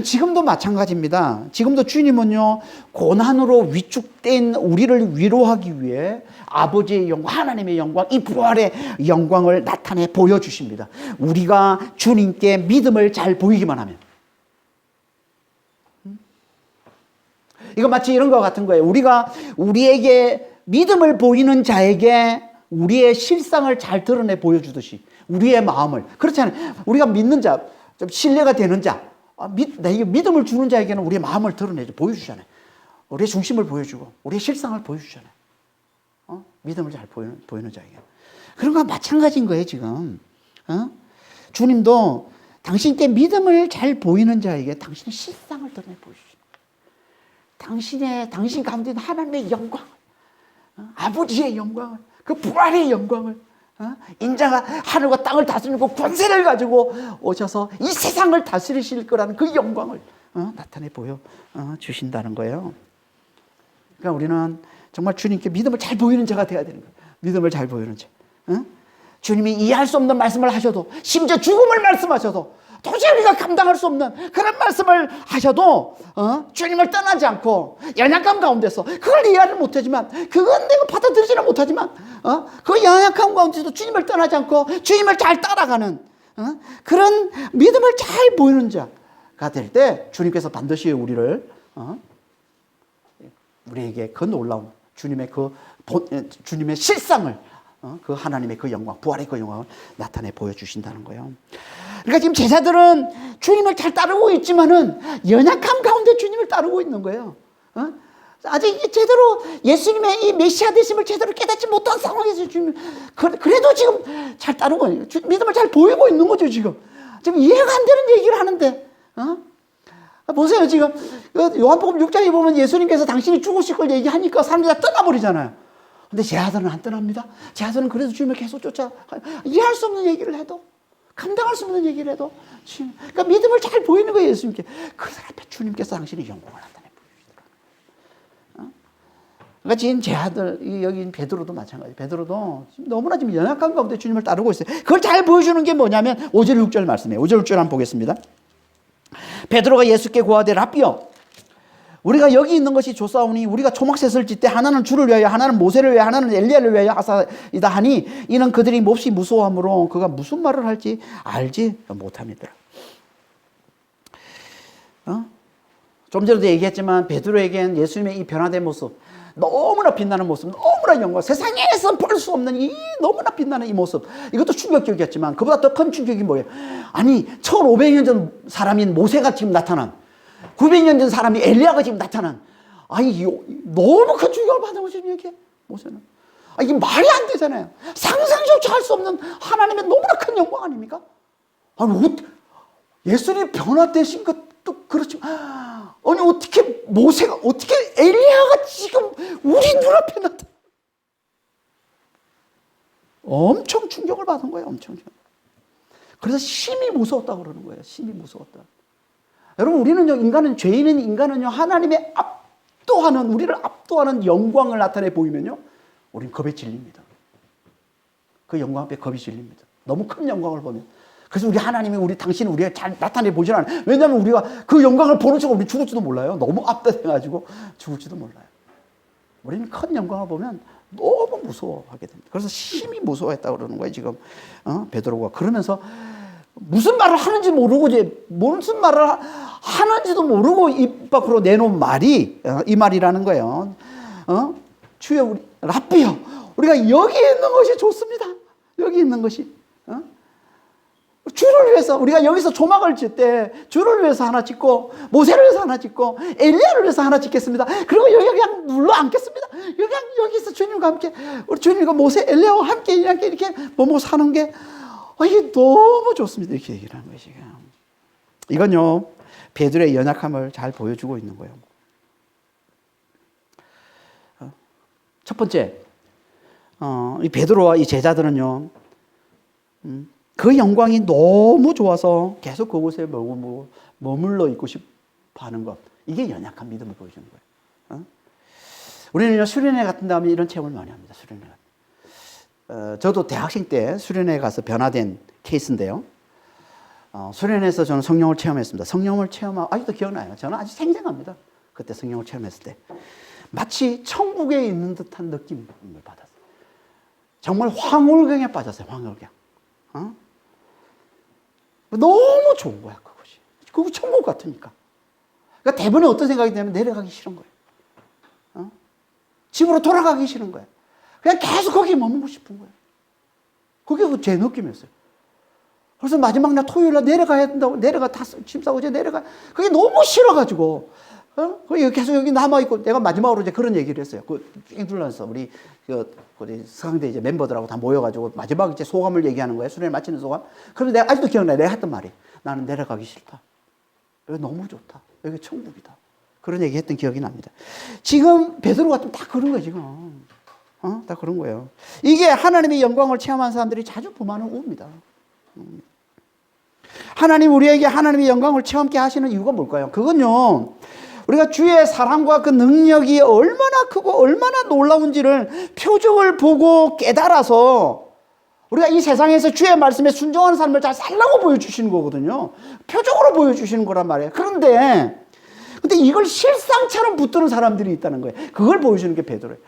지금도 마찬가지입니다. 지금도 주님은요, 고난으로 위축된 우리를 위로하기 위해 아버지의 영광, 하나님의 영광, 이 부활의 영광을 나타내 보여주십니다. 우리가 주님께 믿음을 잘 보이기만 하면. 이거 마치 이런 것 같은 거예요. 우리가 우리에게 믿음을 보이는 자에게 우리의 실상을 잘 드러내 보여주듯이 우리의 마음을, 그렇잖아요. 우리가 믿는 자, 좀 신뢰가 되는 자, 내게 믿음을 주는 자에게는 우리의 마음을 드러내죠. 보여주잖아요. 우리의 중심을 보여주고 우리의 실상을 보여주잖아요. 믿음을 잘 보이는 자에게. 그런 거와 마찬가지인 거예요, 지금. 주님도 당신께 믿음을 잘 보이는 자에게 당신의 실상을 드러내 보여주십니다. 당신 가운데 있는 하나님의 영광, 아버지의 영광을, 그 부활의 영광을, 인자가 하늘과 땅을 다스리고 권세를 가지고 오셔서 이 세상을 다스리실 거라는 그 영광을 나타내 보여 주신다는 거예요. 그러니까 우리는 정말 주님께 믿음을 잘 보이는 자가 되어야 되는 거예요. 믿음을 잘 보이는 자. 주님이 이해할 수 없는 말씀을 하셔도, 심지어 죽음을 말씀하셔도, 도저히 우리가 감당할 수 없는 그런 말씀을 하셔도 주님을 떠나지 않고 연약함 가운데서 그걸 이해를 못하지만, 그건 내가 받아들이지는 못하지만 그 연약함 가운데서도 주님을 떠나지 않고 주님을 잘 따라가는 그런 믿음을 잘 보이는 자가 될 때 주님께서 반드시 우리에게 그 놀라운 주님의 실상을, 그 하나님의 그 영광, 부활의 그 영광을 나타내 보여주신다는 거예요. 그러니까 지금 제자들은 주님을 잘 따르고 있지만은 연약함 가운데 주님을 따르고 있는 거예요. 아직 제대로 예수님의 이 메시아 되심을 제대로 깨닫지 못한 상황에서 주님, 그래도 지금 잘 따르고, 믿음을 잘 보이고 있는 거죠, 지금. 지금 이해가 안 되는 얘기를 하는데, 보세요, 지금. 요한복음 6장에 보면 예수님께서 당신이 죽으실 걸 얘기하니까 사람들이 다 떠나버리잖아요. 근데 제 아들은 안 떠납니다. 제 아들은 그래도 주님을 계속 이해할 수 없는 얘기를 해도, 감당할 수 없는 얘기를 해도, 그러니까 믿음을 잘 보이는 거예요, 예수님께. 그들 앞에 주님께서 당신의 영광을 나타내 보여주시더라고요. 그러니까 지금 제 아들, 여기 베드로도 마찬가지. 베드로도 너무나 지금 연약한 가운데 주님을 따르고 있어요. 그걸 잘 보여주는 게 뭐냐면 5절 6절 말씀이에요. 5절 6절 한번 보겠습니다. 베드로가 예수께 고하되 라삐여, 우리가 여기 있는 것이 좋사오니 우리가 초막셋을 짓되 하나는 주를 위하여 하나는 모세를 위하여 하나는 엘리야를 위하여 하사이다 하니 이는 그들이 몹시 무서워하므로 그가 무슨 말을 할지 알지 못합니다. 좀 전에도 얘기했지만 베드로에겐 예수님의 이 변화된 모습, 너무나 빛나는 모습, 너무나 영광, 세상에서 볼 수 없는 이 너무나 빛나는 이 모습, 이것도 충격적이었지만 그보다 더 큰 충격이 뭐예요? 아니 1500년 전 사람인 모세가 지금 나타난, 900년 전 사람이 엘리야가 지금 나타난, 아니 너무 큰 충격을 받은 거죠, 이게 모세는. 이게 말이 안 되잖아요. 상상조차 할 수 없는 하나님의 너무나 큰 영광 아닙니까? 아니 예수님 변화되신 것도 그렇지만, 아니 어떻게 모세가, 어떻게 엘리야가 지금 우리 눈앞에 나타나? 엄청 충격을 받은 거예요, 엄청. 그래서 심히 무서웠다고 그러는 거예요. 심히 무서웠다. 여러분, 우리는요, 죄인인 인간은요, 하나님의 우리를 압도하는 영광을 나타내 보이면요, 우리는 겁에 질립니다. 그 영광 앞에 겁이 질립니다. 너무 큰 영광을 보면. 그래서 당신은 우리가 잘 나타내 보질 않아요. 왜냐하면 우리가 그 영광을 보는 순간 우리 죽을지도 몰라요. 너무 압도돼가지고 죽을지도 몰라요. 우리는 큰 영광을 보면 너무 무서워하게 됩니다. 그래서 심히 무서워했다고 그러는 거예요, 지금. 베드로가. 그러면서 무슨 말을 하는지 모르고, 무슨 말을 하는지도 모르고 입 밖으로 내놓은 말이 이 말이라는 거예요. 주여, 랍비요, 우리가 여기 있는 것이 좋습니다. 여기 있는 것이. 주를 위해서, 우리가 여기서 조막을 짓 때 주를 위해서 하나 짓고, 모세를 위해서 하나 짓고, 엘리야를 위해서 하나 짓겠습니다. 그리고 여기 그냥 눌러 앉겠습니다. 여기서 주님과 함께, 우리 주님과 모세, 엘리야와 함께 이렇게 뭐뭐 사는 게, 이게 너무 좋습니다. 이렇게 얘기를 하는 것이. 이건요, 베드로의 연약함을 잘 보여주고 있는 거예요. 첫 번째, 이 베드로와 이 제자들은요, 그 영광이 너무 좋아서 계속 그곳에 머물러 있고 싶어 하는 것. 이게 연약한 믿음을 보여주는 거예요. 우리는요, 수련회 같은 다음에 이런 체험을 많이 합니다. 수련회. 저도 대학생 때 수련회 가서 변화된 케이스인데요. 수련회에서 저는 성령을 체험했습니다. 성령을 체험하고, 아직도 기억나요. 저는 아주 생생합니다. 그때 성령을 체험했을 때. 마치 천국에 있는 듯한 느낌을 받았어요. 정말 황홀경에 빠졌어요. 황홀경. 너무 좋은 거야, 그것이. 그거 천국 같으니까. 그러니까 대부분에 어떤 생각이 들면 내려가기 싫은 거예요. 집으로 돌아가기 싫은 거예요. 그냥 계속 거기에 머물고 싶은 거예요. 그게 제 느낌이었어요. 그래서 마지막 날 토요일 날 내려가야 된다고, 짐 싸고 이제 내려가. 그게 너무 싫어가지고, 계속 여기 남아있고, 내가 마지막으로 이제 그런 얘기를 했어요. 삥 둘러서 우리 서강대 이제 멤버들하고 다 모여가지고 마지막 이제 소감을 얘기하는 거예요. 수련회 마치는 소감. 그런데 내가 아직도 기억나요. 내가 했던 말이. 나는 내려가기 싫다. 여기 너무 좋다. 여기 천국이다. 그런 얘기 했던 기억이 납니다. 지금 베드로 같으면 다 그런 거예요, 지금. 다 그런 거예요. 이게 하나님의 영광을 체험한 사람들이 자주 범하는 오입니다. 하나님 우리에게 하나님의 영광을 체험케 하시는 이유가 뭘까요? 그건요, 우리가 주의 사랑과 그 능력이 얼마나 크고 얼마나 놀라운지를 표적을 보고 깨달아서 우리가 이 세상에서 주의 말씀에 순종하는 삶을 잘 살라고 보여주시는 거거든요. 표적으로 보여주시는 거란 말이에요. 근데 이걸 실상처럼 붙드는 사람들이 있다는 거예요. 그걸 보여주는 게 베드로예요.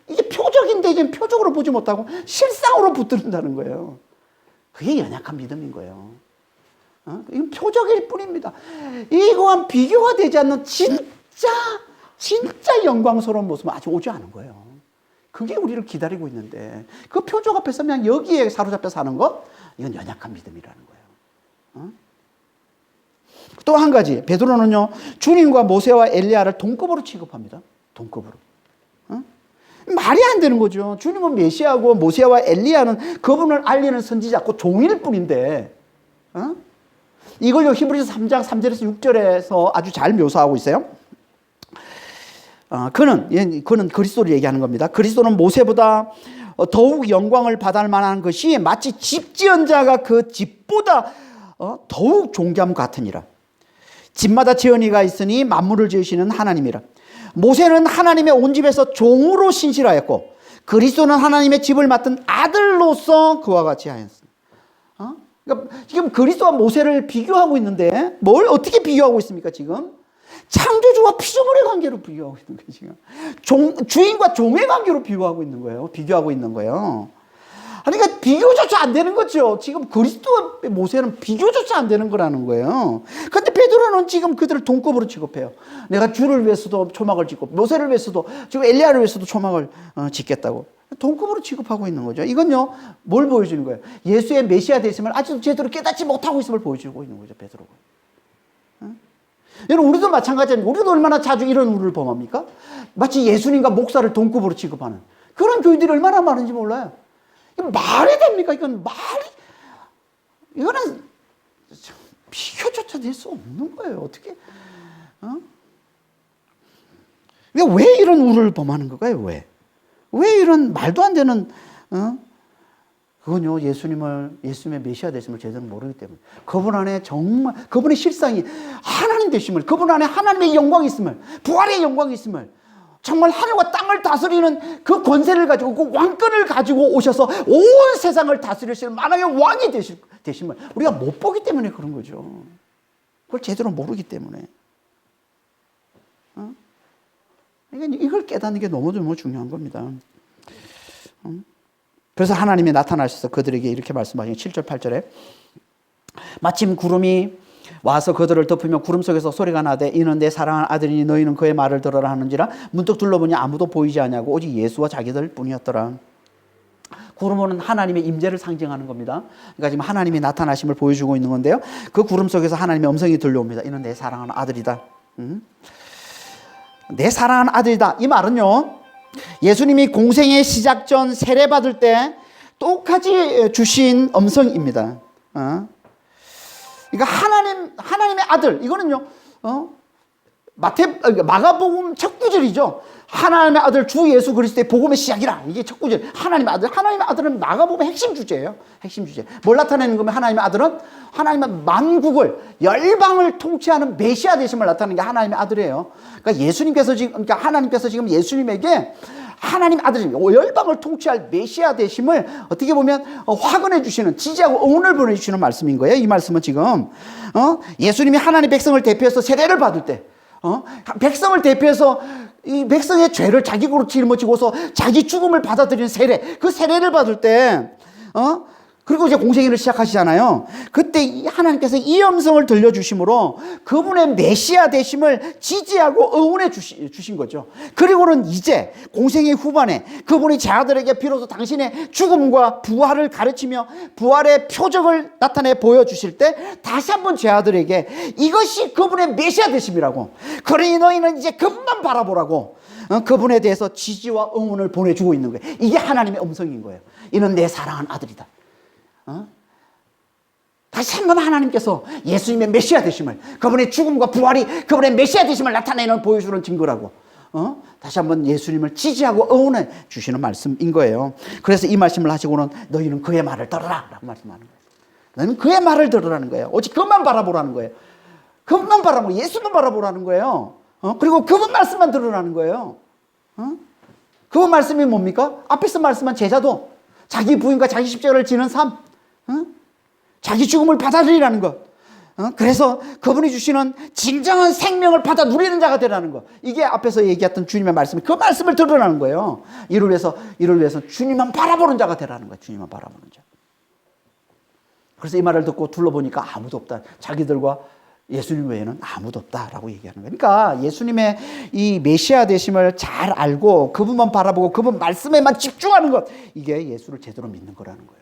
이게 표적인데 이제 표적으로 보지 못하고 실상으로 붙든다는 거예요. 그게 연약한 믿음인 거예요. 이건 표적일 뿐입니다. 이거와 비교가 되지 않는 진짜 영광스러운 모습은 아직 오지 않은 거예요. 그게 우리를 기다리고 있는데 그 표적 앞에서 그냥 여기에 사로잡혀 사는 것, 이건 연약한 믿음이라는 거예요. 또 한 가지, 베드로는요, 주님과 모세와 엘리야를 동급으로 취급합니다. 동급으로. 말이 안 되는 거죠. 주님은 메시아고 모세와 엘리야는 그분을 알리는 선지자고 종일 뿐인데, 이걸요 히브리서 3장 3절에서 6절에서 아주 잘 묘사하고 있어요. 그는 그리스도를 얘기하는 겁니다. 그리스도는 모세보다 더욱 영광을 받을 만한 것이 마치 집 지은 자가 그 집보다 더욱 존귀함 같으니라. 집마다 지은이가 있으니 만물을 지으시는 하나님이라. 모세는 하나님의 온 집에서 종으로 신실하였고 그리스도는 하나님의 집을 맡은 아들로서 그와 같이 하였습니다. 그러니까 지금 그리스도와 모세를 비교하고 있는데 뭘 어떻게 비교하고 있습니까? 지금 창조주와 피조물의 관계로 비교하고 있는 거예요. 지금 주인과 종의 관계로 비교하고 있는 거예요. 그러니까 비교조차 안 되는 거죠. 지금 그리스도와 모세는 비교조차 안 되는 거라는 거예요. 그런데 베드로는 지금 그들을 동급으로 취급해요. 내가 주를 위해서도 초막을 짓고 모세를 위해서도 지금 엘리야를 위해서도 초막을 짓겠다고 동급으로 취급하고 있는 거죠. 이건요 뭘 보여주는 거예요? 예수의 메시아 되심을 아직도 제대로 깨닫지 못하고 있음을 보여주고 있는 거죠, 베드로가. 여러분, 우리도 마찬가지입니다. 우리도 얼마나 자주 이런 우를 범합니까? 마치 예수님과 목사를 동급으로 취급하는 그런 교인들이 얼마나 많은지 몰라요. 이건 말이 됩니까? 이거는 비교조차 될 수 없는 거예요. 어떻게? 왜 이런 우를 범하는 걸까요? 왜 이런 말도 안 되는? 그건요, 예수님의 메시아 되심을 제대로 모르기 때문에. 그분 안에 정말, 그분의 실상이 하나님 되심을, 그분 안에 하나님의 영광이 있음을, 부활의 영광이 있음을, 정말 하늘과 땅을 다스리는 그 권세를 가지고, 그 왕권을 가지고 오셔서 온 세상을 다스리실 만왕의 왕이 되심을 우리가 못 보기 때문에 그런 거죠. 그걸 제대로 모르기 때문에. 그러니까 이걸 깨닫는 게 너무너무 중요한 겁니다. 그래서 하나님이 나타나셔서 그들에게 이렇게 말씀하시는 7절 8절에 마침 구름이 와서 그들을 덮으며 구름 속에서 소리가 나되 이는 내 사랑하는 아들이니 너희는 그의 말을 들어라 하는지라 문득 둘러보니 아무도 보이지 않냐고 오직 예수와 자기들 뿐이었더라. 구름은 하나님의 임재를 상징하는 겁니다. 그러니까 지금 하나님이 나타나심을 보여주고 있는 건데요. 그 구름 속에서 하나님의 음성이 들려옵니다. 이는 내 사랑하는 아들이다. 내 사랑하는 아들이다. 이 말은요, 예수님이 공생의 시작 전 세례받을 때 똑같이 주신 음성입니다. 그러니까 하나님의 아들, 이거는요, 마가복음 첫 구절이죠. 하나님의 아들 주 예수 그리스도의 복음의 시작이라. 이게 첫 구절. 하나님의 아들은 마가복음의 핵심 주제예요. 핵심 주제. 뭘 나타내는 거면 하나님의 아들은 하나님의 만국을, 열방을 통치하는 메시아 되심을 나타내는 게 하나님의 아들이에요. 그러니까 하나님께서 지금 예수님에게 하나님 아들입니다. 열방을 통치할 메시아 되심을 어떻게 보면 확언해 주시는, 지지하고 응원을 보내주시는 말씀인 거예요. 이 말씀은 지금 예수님이 하나님 백성을 대표해서 세례를 받을 때 백성을 대표해서 이 백성의 죄를 자기 그로 짊어지고서 자기 죽음을 받아들이는 세례, 그 세례를 받을 때 그리고 이제 공생애를 시작하시잖아요. 그때 하나님께서 이 음성을 들려주심으로 그분의 메시아 되심을 지지하고 응원해 주신 거죠. 그리고는 이제 공생애 후반에 그분이 제자들에게 비로소 당신의 죽음과 부활을 가르치며 부활의 표적을 나타내 보여주실 때 다시 한번 제자들에게 이것이 그분의 메시아 되심이라고, 그러니 너희는 이제 그분만 바라보라고 그분에 대해서 지지와 응원을 보내주고 있는 거예요. 이게 하나님의 음성인 거예요. 이는 내 사랑하는 아들이다. 다시 한번 하나님께서 예수님의 메시아 되심을, 그분의 죽음과 부활이 그분의 메시아 되심을 나타내는 보여주는 증거라고 다시 한번 예수님을 지지하고 응원해 주시는 말씀인 거예요. 그래서 이 말씀을 하시고는 너희는 그의 말을 들으라 라고 말씀하는 거예요. 너희는 그의 말을 들으라는 거예요. 오직 그것만 바라보라는 거예요. 그것만 바라보고 예수만 바라보라는 거예요. 그리고 그분 말씀만 들으라는 거예요. 그분 말씀이 뭡니까? 앞에서 말씀한 제자도 자기 부인과 자기 십자가를 지는 삶, 자기 죽음을 받아들이라는 것, 그래서 그분이 주시는 진정한 생명을 받아 누리는 자가 되라는 것, 이게 앞에서 얘기했던 주님의 말씀이 그 말씀을 들으라는 거예요. 이를 위해서 주님만 바라보는 자가 되라는 거예요. 주님만 바라보는 자. 그래서 이 말을 듣고 둘러보니까 아무도 없다. 자기들과 예수님 외에는 아무도 없다라고 얘기하는 거예요. 그러니까 예수님의 이 메시아 되심을 잘 알고 그분만 바라보고 그분 말씀에만 집중하는 것, 이게 예수를 제대로 믿는 거라는 거예요.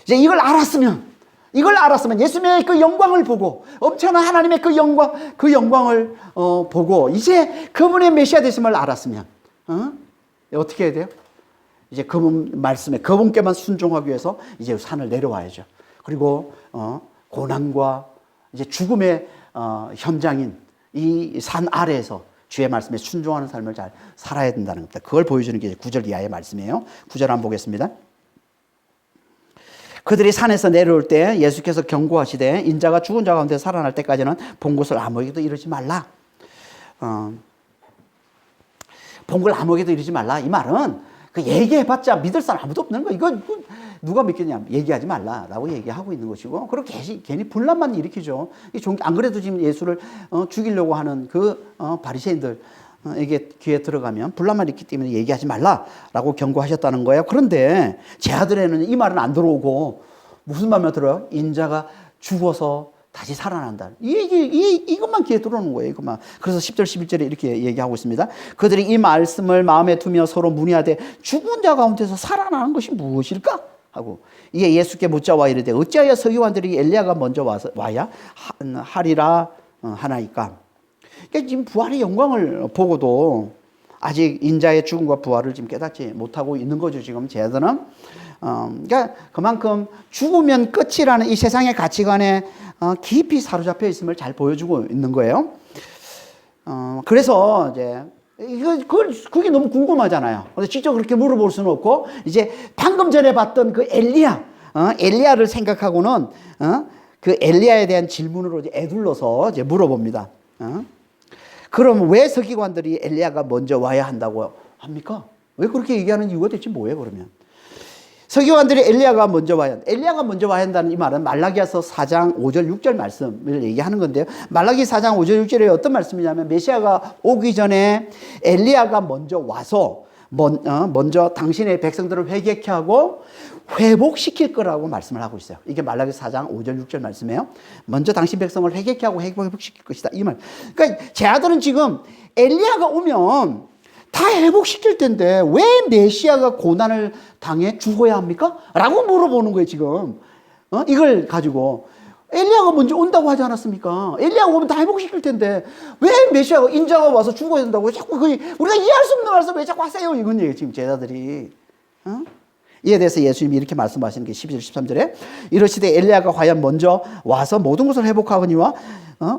이제 이걸 알았으면 예수님의 그 영광을 보고, 엄청난 하나님의 그 영광을 보고 이제 그분의 메시아 되심을 알았으면 어떻게 해야 돼요? 이제 그분 말씀에, 그분께만 순종하기 위해서 이제 산을 내려와야죠. 그리고 고난과 이제 죽음의 현장인 이 산 아래에서 주의 말씀에 순종하는 삶을 잘 살아야 된다는 겁니다. 그걸 보여주는 게 9절 이하의 말씀이에요. 9절 한번 보겠습니다. 그들이 산에서 내려올 때 예수께서 경고하시되 인자가 죽은 자 가운데 살아날 때까지는 본 것을 아무에게도 이르지 말라. 본 걸 아무에게도 이르지 말라. 이 말은 그 얘기해봤자 믿을 사람 아무도 없는 거예요. 이거 누가 믿겠냐, 얘기하지 말라라고 얘기하고 있는 것이고, 그리고 괜히 분란만 일으키죠. 안 그래도 지금 예수를 죽이려고 하는 그 바리새인들에게 귀에 들어가면 분란만 일으키기 때문에 얘기하지 말라라고 경고하셨다는 거예요. 그런데 제자들에는 이 말은 안 들어오고 무슨 말만 들어요? 인자가 죽어서 다시 살아난다. 이것만 귀에 들어오는 거예요. 이것만. 그래서 10절, 11절에 이렇게 얘기하고 있습니다. 그들이 이 말씀을 마음에 두며 서로 문의하되 죽은 자 가운데서 살아나는 것이 무엇일까? 하고 이에 예수께 묻자와 이르되 어찌하여 서기관들이 엘리야가 먼저 와야 하리라 하나이까? 그러니까 지금 부활의 영광을 보고도 아직 인자의 죽음과 부활을 지금 깨닫지 못하고 있는 거죠. 지금 제자들은. 그러니까 그만큼 죽으면 끝이라는 이 세상의 가치관에 깊이 사로잡혀 있음을 잘 보여주고 있는 거예요. 그래서 이제 그게 너무 궁금하잖아요. 그래서 직접 그렇게 물어볼 수는 없고, 이제 방금 전에 봤던 그 엘리야를 생각하고는 그 엘리야에 대한 질문으로 이제 애둘러서 이제 물어봅니다. 그럼 왜 서기관들이 엘리야가 먼저 와야 한다고 합니까? 왜 그렇게 얘기하는 이유가 대체 뭐예요, 그러면? 서기관들이 엘리야가 먼저 와야 한다는 이 말은 말라기야서 4장 5절 6절 말씀을 얘기하는 건데요. 말라기 4장 5절 6절에 어떤 말씀이냐면 메시아가 오기 전에 엘리야가 먼저 와서 먼저 당신의 백성들을 회개케 하고 회복시킬 거라고 말씀을 하고 있어요. 이게 말라기 4장 5절 6절 말씀이에요. 먼저 당신 백성을 회개케 하고 회복시킬 것이다, 이 말. 그러니까 제자들은 지금 엘리야가 오면 다 회복시킬 텐데 왜 메시아가 고난을 당해 죽어야 합니까? 라고 물어보는 거예요, 지금. 이걸 가지고. 엘리야가 먼저 온다고 하지 않았습니까? 엘리야가 오면 다 회복시킬 텐데 왜 메시아가, 인자가 와서 죽어야 된다고 자꾸 우리가 이해할 수 없는 말씀을 왜 자꾸 하세요? 이건 얘기예요, 지금 제자들이. 이에 대해서 예수님이 이렇게 말씀하시는 게 12절 13절에 이러시되 엘리야가 과연 먼저 와서 모든 것을 회복하거니와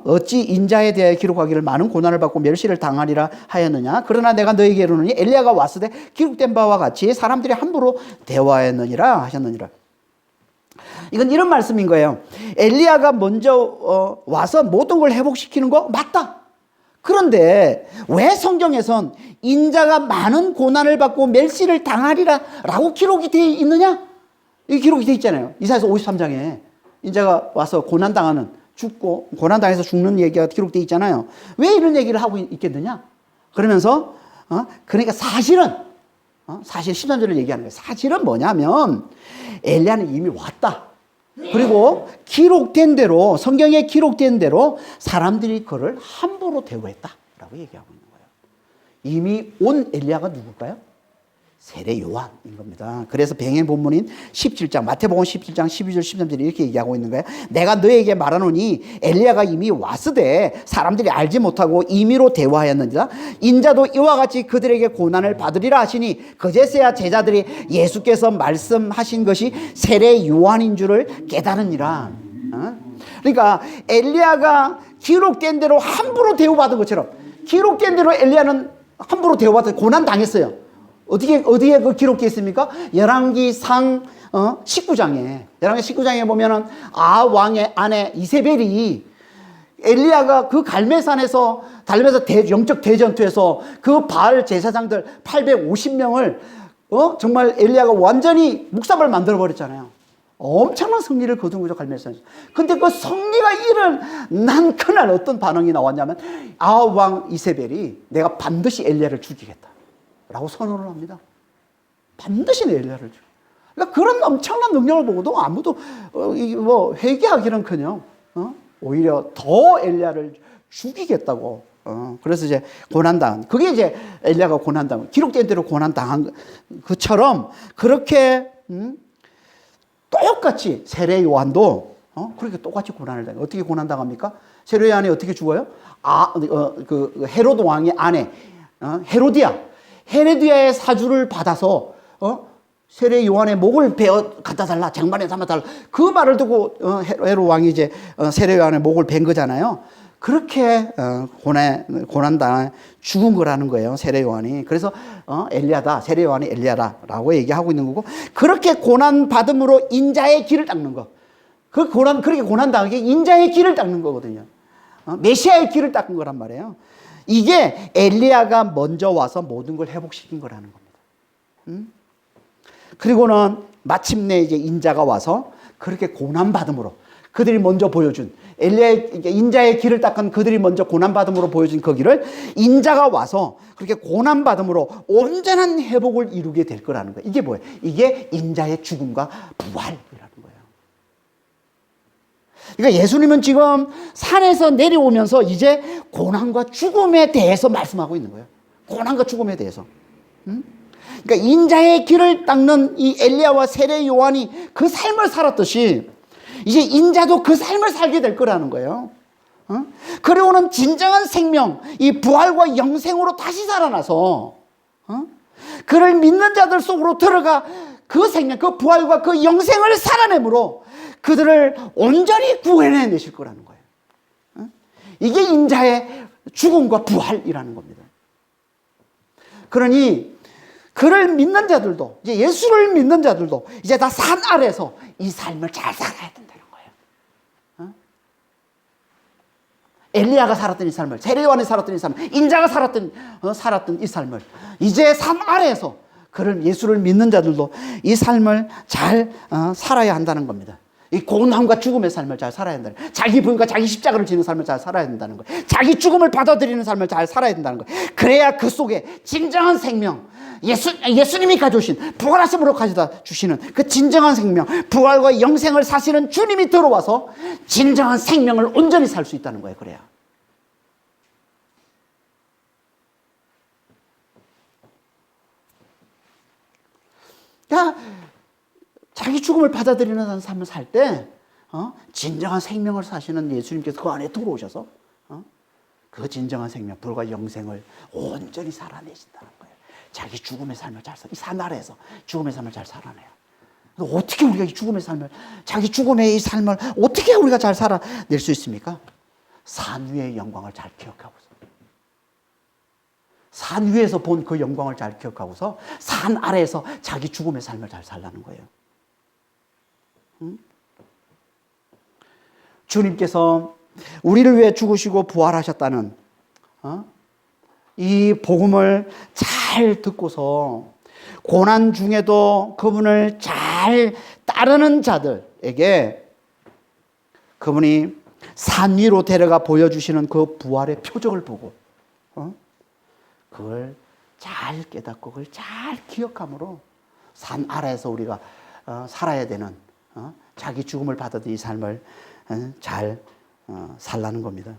어찌 인자에 대해 기록하기를 많은 고난을 받고 멸시를 당하리라 하였느냐. 그러나 내가 너에게 이르노니 엘리야가 왔을 때 기록된 바와 같이 사람들이 함부로 대화하였느니라 하셨느니라. 이건 이런 말씀인 거예요. 엘리야가 먼저 와서 모든 걸 회복시키는 거 맞다. 그런데 왜 성경에선 인자가 많은 고난을 받고 멸시를 당하리라 라고 기록이 되어 있느냐? 이 기록이 되어 있잖아요. 이사야서 53장에 인자가 와서 죽고 고난당해서 죽는 얘기가 기록되어 있잖아요. 왜 이런 얘기를 하고 있겠느냐? 그러면서 그러니까 사실은 사실 10년전을 얘기하는 거예요. 사실은 뭐냐면 엘리야는 이미 왔다. 그리고 기록된 대로, 성경에 기록된 대로 사람들이 그를 함부로 대우했다라고 얘기하고 있는 거예요. 이미 온 엘리야가 누굴까요? 세례 요한인 겁니다. 그래서 병행 본문인 17장, 마태복음 17장 12절 13절에 이렇게 얘기하고 있는 거예요. 내가 너에게 말하노니 엘리야가 이미 왔으되 사람들이 알지 못하고 임의로 대화하였느니라. 인자도 이와 같이 그들에게 고난을 받으리라 하시니 그제서야 제자들이 예수께서 말씀하신 것이 세례 요한인 줄을 깨달으니라. 그러니까 엘리야가 기록된 대로 함부로 대우받은 것처럼, 기록된 대로 엘리야는 함부로 대우받아 고난 당했어요. 어디에 그 기록되어 있습니까? 열왕기상 19장에, 열왕기 19장에 보면은 왕의 아내 이세벨이 엘리야가 그 갈멜산에서 달면서 영적 대전투에서 그 바알 제사장들 850명을 정말 엘리야가 완전히 묵삽을 만들어 버렸잖아요. 엄청난 승리를 거둔 거죠, 갈멜산에서. 근데 그 승리가 일어난 그날 어떤 반응이 나왔냐면 왕 이세벨이 내가 반드시 엘리야를 죽이겠다 라고 선언을 합니다. 반드시 엘리야를 죽여. 그러니까 그런 엄청난 능력을 보고도 아무도 회개하기는커녕 오히려 더 엘리야를 죽이겠다고. 그래서 이제 고난당한, 그게 이제 엘리야가 고난당한, 기록된 대로 고난당한 것처럼 그렇게 똑같이 세례 요한도 그렇게 똑같이 고난을 당해요. 어떻게 고난당합니까? 세례 요한이 어떻게 죽어요? 그 헤로드 왕의 아내 헤로디아의 사주를 받아서 세례 요한의 목을 베어 갖다 달라, 쟁반에 담아 달라. 그 말을 듣고 헤로드 왕이 이제 세례 요한의 목을 벤 거잖아요. 그렇게 고난당해 죽은 거라는 거예요, 세례 요한이. 그래서 엘리야다, 세례 요한이 엘리야다라고 얘기하고 있는 거고, 그렇게 고난 받음으로 인자의 길을 닦는 거. 그렇게 고난 당하게 인자의 길을 닦는 거거든요. 메시아의 길을 닦은 거란 말이에요. 이게 엘리야가 먼저 와서 모든 걸 회복시킨 거라는 겁니다. 그리고는 마침내 이제 인자가 와서 그렇게 고난받음으로 그들이 먼저 보여준 인자의 길을 닦은 그들이 먼저 고난받음으로 보여준 그 길을 인자가 와서 그렇게 고난받음으로 온전한 회복을 이루게 될 거라는 거예요. 이게 뭐예요? 이게 인자의 죽음과 부활이라는 거예요. 그러니까 예수님은 지금 산에서 내려오면서 이제 고난과 죽음에 대해서 말씀하고 있는 거예요. 고난과 죽음에 대해서. 그러니까 인자의 길을 닦는 이 엘리야와 세례 요한이 그 삶을 살았듯이 이제 인자도 그 삶을 살게 될 거라는 거예요. 그리고는 진정한 생명, 이 부활과 영생으로 다시 살아나서 그를 믿는 자들 속으로 들어가 그 생명, 그 부활과 그 영생을 살아내므로 그들을 온전히 구해내실 거라는 거예요. 이게 인자의 죽음과 부활이라는 겁니다. 그러니 그를 믿는 자들도, 이제 예수를 믿는 자들도 이제 다 산 아래에서 이 삶을 잘 살아야 된다는 거예요. 엘리야가 살았던 이 삶을, 세례 요한이 살았던 이 삶을, 인자가 살았던 이 삶을 이제 산 아래에서 그를, 예수를 믿는 자들도 이 삶을 잘 살아야 한다는 겁니다. 이 고난과 죽음의 삶을 잘 살아야 된다는 거예요. 자기 부인과 자기 십자가를 지는 삶을 잘 살아야 된다는 거예요. 자기 죽음을 받아들이는 삶을 잘 살아야 된다는 거예요. 그래야 그 속에 진정한 생명, 예수님이 가져오신, 부활하심으로 가져다 주시는 그 진정한 생명, 부활과 영생을 사시는 주님이 들어와서 진정한 생명을 온전히 살 수 있다는 거예요. 그래야. 그러니까 자기 죽음을 받아들이는 삶을 살 때 진정한 생명을 사시는 예수님께서 그 안에 들어오셔서 그 진정한 생명, 불과 영생을 온전히 살아내신다는 거예요. 자기 죽음의 삶을 잘 살아, 이 산 아래에서 죽음의 삶을 잘 살아내요. 어떻게 우리가 이 죽음의 삶을, 자기 죽음의 이 삶을 어떻게 우리가 잘 살아낼 수 있습니까? 산 위의 영광을 잘 기억하고서, 산 위에서 본 그 영광을 잘 기억하고서 산 아래에서 자기 죽음의 삶을 잘 살라는 거예요. 주님께서 우리를 위해 죽으시고 부활하셨다는 이 복음을 잘 듣고서 고난 중에도 그분을 잘 따르는 자들에게 그분이 산 위로 데려가 보여주시는 그 부활의 표적을 보고 그걸 잘 깨닫고 그걸 잘 기억함으로 산 아래에서 우리가 살아야 되는 자기 죽음을 받아들인 이 삶을 잘 살라는 겁니다.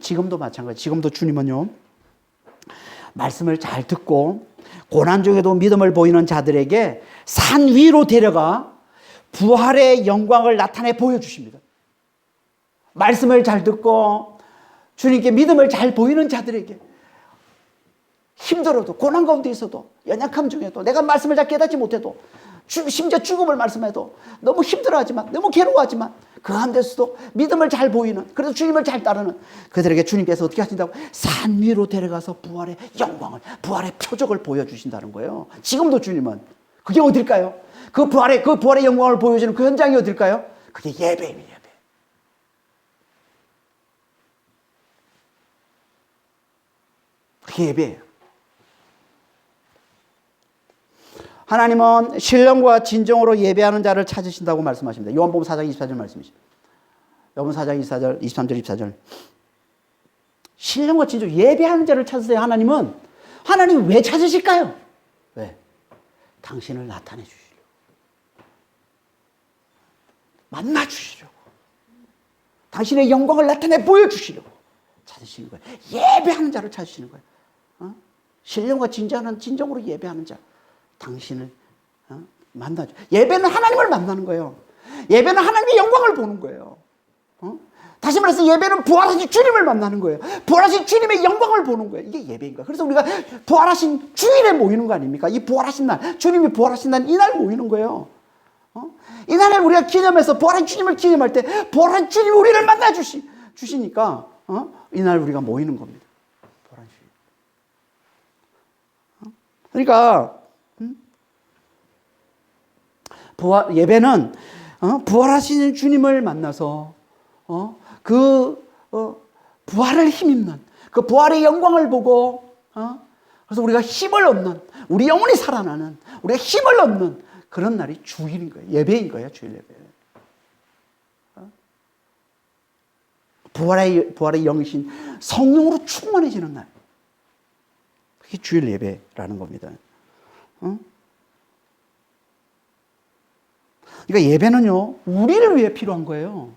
지금도 마찬가지. 지금도 주님은요, 말씀을 잘 듣고 고난 중에도 믿음을 보이는 자들에게 산 위로 데려가 부활의 영광을 나타내 보여주십니다. 말씀을 잘 듣고 주님께 믿음을 잘 보이는 자들에게 힘들어도 고난 가운데 있어도 연약함 중에도 내가 말씀을 잘 깨닫지 못해도 심지어 죽음을 말씀해도 너무 힘들어하지만 너무 괴로워하지만 그 한데서도 믿음을 잘 보이는 그래서 주님을 잘 따르는 그들에게 주님께서 어떻게 하신다고? 산 위로 데려가서 부활의 영광을 부활의 표적을 보여주신다는 거예요. 지금도 주님은 그게 어딜까요? 그 부활의 영광을 보여주는 그 현장이 어딜까요? 그게 예배입니다. 예배. 그게 예배예요. 하나님은 신령과 진정으로 예배하는 자를 찾으신다고 말씀하십니다. 요한복음 4장 24절 말씀이죠. 요한복음 4장 24절, 23절, 24절. 신령과 진정 예배하는 자를 찾으세요. 하나님은 왜 찾으실까요? 왜? 당신을 나타내 주시려고. 만나 주시려고. 당신의 영광을 나타내 보여주시려고 찾으시는 거예요. 예배하는 자를 찾으시는 거예요. 신령과 진정으로 예배하는 자. 당신을 만나죠. 예배는 하나님을 만나는 거예요. 예배는 하나님의 영광을 보는 거예요. 다시 말해서 예배는 부활하신 주님을 만나는 거예요. 부활하신 주님의 영광을 보는 거예요. 이게 예배인가? 그래서 우리가 부활하신 주일에 모이는 거 아닙니까? 이 부활하신 날, 주님이 부활하신 날, 이날 모이는 거예요. 이 날을 우리가 기념해서 부활한 주님을 기념할 때 부활한 주님이 우리를 만나 주시니까 이날 우리가 모이는 겁니다. 부활한 주님. 그러니까 예배는 부활하시는 주님을 만나서 부활을 힘입는 그 부활의 영광을 보고 그래서 우리가 힘을 얻는 우리 영혼이 살아나는 우리가 힘을 얻는 그런 날이 주일인 거예요. 예배인 거예요. 주일 예배. 부활의 영이신 성령으로 충만해지는 날. 그게 주일 예배라는 겁니다. 그러니까 예배는요, 우리를 위해 필요한 거예요.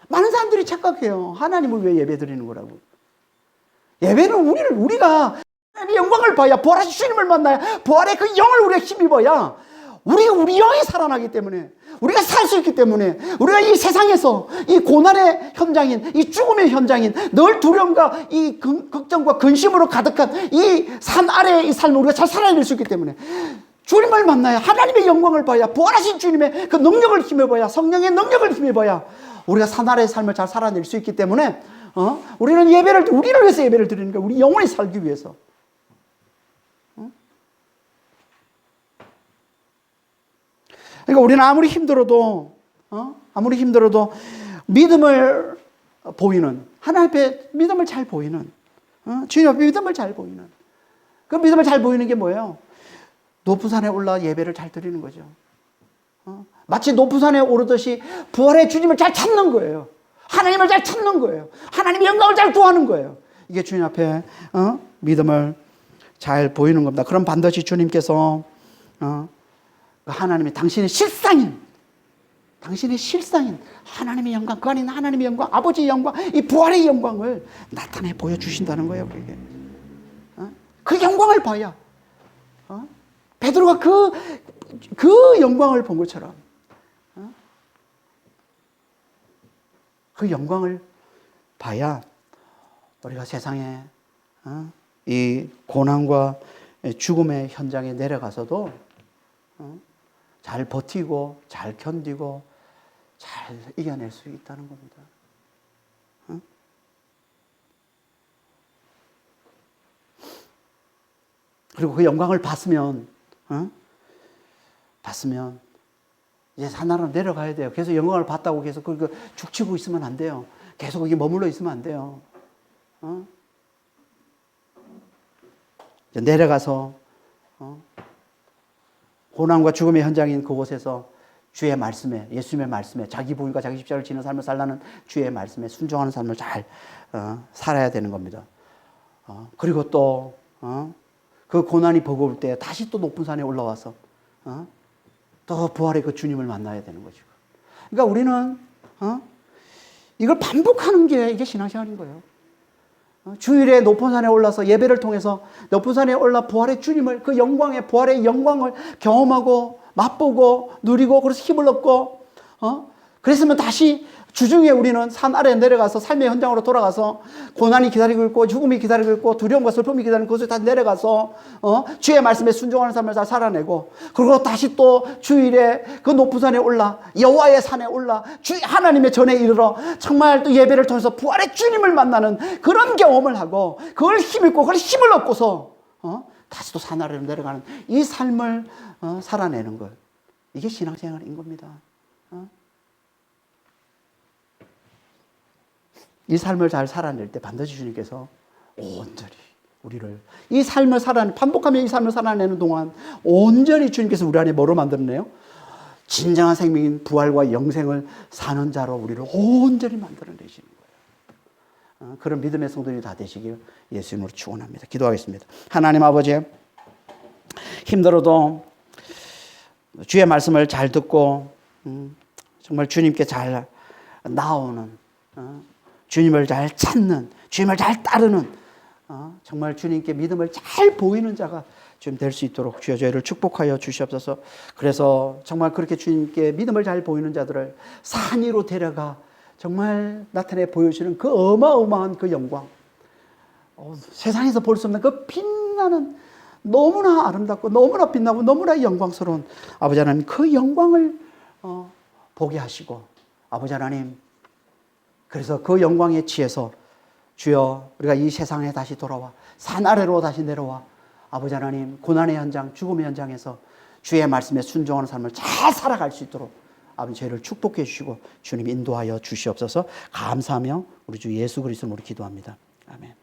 많은 사람들이 착각해요. 하나님을 위해 예배 드리는 거라고. 예배는 우리가 하나님의 영광을 봐야, 부활하신 주님을 만나야, 부활의 그 영을 우리가 힘입어야, 우리 영이 살아나기 때문에, 우리가 살 수 있기 때문에, 우리가 이 세상에서 이 고난의 현장인, 이 죽음의 현장인, 늘 두려움과 이 걱정과 근심으로 가득한 이 산 아래의 이 삶을 우리가 잘 살아낼 수 있기 때문에, 주님을 만나야, 하나님의 영광을 봐야, 부활하신 주님의 그 능력을 힘입어야, 성령의 능력을 힘입어야 우리가 산 아래의 삶을 잘 살아낼 수 있기 때문에 우리는 우리를 위해서 예배를 드리는 거야. 우리 영혼이 살기 위해서. 그러니까 우리는 아무리 힘들어도 믿음을 보이는, 하나님 앞에 믿음을 잘 보이는, 주님 앞에 믿음을 잘 보이는, 그 믿음을 잘 보이는 게 뭐예요? 높은 산에 올라 예배를 잘 드리는 거죠. 마치 높은 산에 오르듯이 부활의 주님을 잘 찾는 거예요. 하나님을 잘 찾는 거예요. 하나님의 영광을 잘 구하는 거예요. 이게 주님 앞에 믿음을 잘 보이는 겁니다. 그럼 반드시 주님께서 하나님의 당신의 실상인 하나님의 영광, 그 안에 있는 하나님의 영광, 아버지의 영광, 이 부활의 영광을 나타내 보여주신다는 거예요. 그게. 그 영광을 봐야 베드로가 그 영광을 본 것처럼 그 영광을 봐야 우리가 세상에 이 고난과 죽음의 현장에 내려가서도 잘 버티고 잘 견디고 잘 이겨낼 수 있다는 겁니다. 그리고 그 영광을 봤으면 이제 산나라로 내려가야 돼요. 계속 영광을 봤다고 계속 죽치고 있으면 안 돼요. 계속 거기 머물러 있으면 안 돼요. 이제 내려가서 고난과 죽음의 현장인 그곳에서 주의 말씀에, 예수님의 말씀에, 자기 부인과 자기 십자가를 지는 삶을 살라는 주의 말씀에 순종하는 삶을 잘 살아야 되는 겁니다. 그리고 또 그 고난이 버거울 때 다시 또 높은 산에 올라와서 또 부활의 그 주님을 만나야 되는 거죠. 그러니까 우리는 이걸 반복하는 게 이게 신앙생활인 거예요. 주일에 높은 산에 올라서 예배를 통해서 높은 산에 올라 부활의 주님을, 그 영광의, 부활의 영광을 경험하고 맛보고 누리고, 그래서 힘을 얻고, 그랬으면 다시 주중에 우리는 산 아래에 내려가서 삶의 현장으로 돌아가서 고난이 기다리고 있고 죽음이 기다리고 있고 두려움과 슬픔이 기다리는 그곳에 다시 내려가서 주의 말씀에 순종하는 삶을 잘 살아내고, 그리고 다시 또 주일에 그 높은 산에 올라 여호와의 산에 올라 주 하나님의 전에 이르러 정말 또 예배를 통해서 부활의 주님을 만나는 그런 경험을 하고, 그걸 힘입고 그걸 힘을 얻고서 다시 또 산 아래로 내려가는 이 삶을 살아내는 것, 이게 신앙생활인 겁니다. 이 삶을 잘 살아낼 때 반드시 주님께서 온전히 우리를, 이 삶을 반복하며 이 삶을 살아내는 동안 온전히 주님께서 우리 안에 뭐로 만들어내요? 진정한 생명인 부활과 영생을 사는 자로 우리를 온전히 만들어내시는 거예요. 그런 믿음의 성도들이 다 되시길 예수님으로 축원합니다. 기도하겠습니다. 하나님 아버지, 힘들어도 주의 말씀을 잘 듣고 정말 주님께 잘 나오는, 주님을 잘 찾는, 주님을 잘 따르는, 정말 주님께 믿음을 잘 보이는 자가 좀 될 수 있도록 주여 저희를 축복하여 주시옵소서. 그래서 정말 그렇게 주님께 믿음을 잘 보이는 자들을 산 위로 데려가 정말 나타내 보여주시는 그 어마어마한 그 영광, 세상에서 볼 수 없는 그 빛나는, 너무나 아름답고 너무나 빛나고 너무나 영광스러운 아버지 하나님, 그 영광을 보게 하시고, 아버지 하나님, 그래서 그 영광에 취해서 주여 우리가 이 세상에 다시 돌아와 산 아래로 다시 내려와 아버지 하나님, 고난의 현장, 죽음의 현장에서 주의 말씀에 순종하는 삶을 잘 살아갈 수 있도록 아버지 저희를 축복해 주시고 주님 인도하여 주시옵소서. 감사하며 우리 주 예수 그리스도로 기도합니다. 아멘.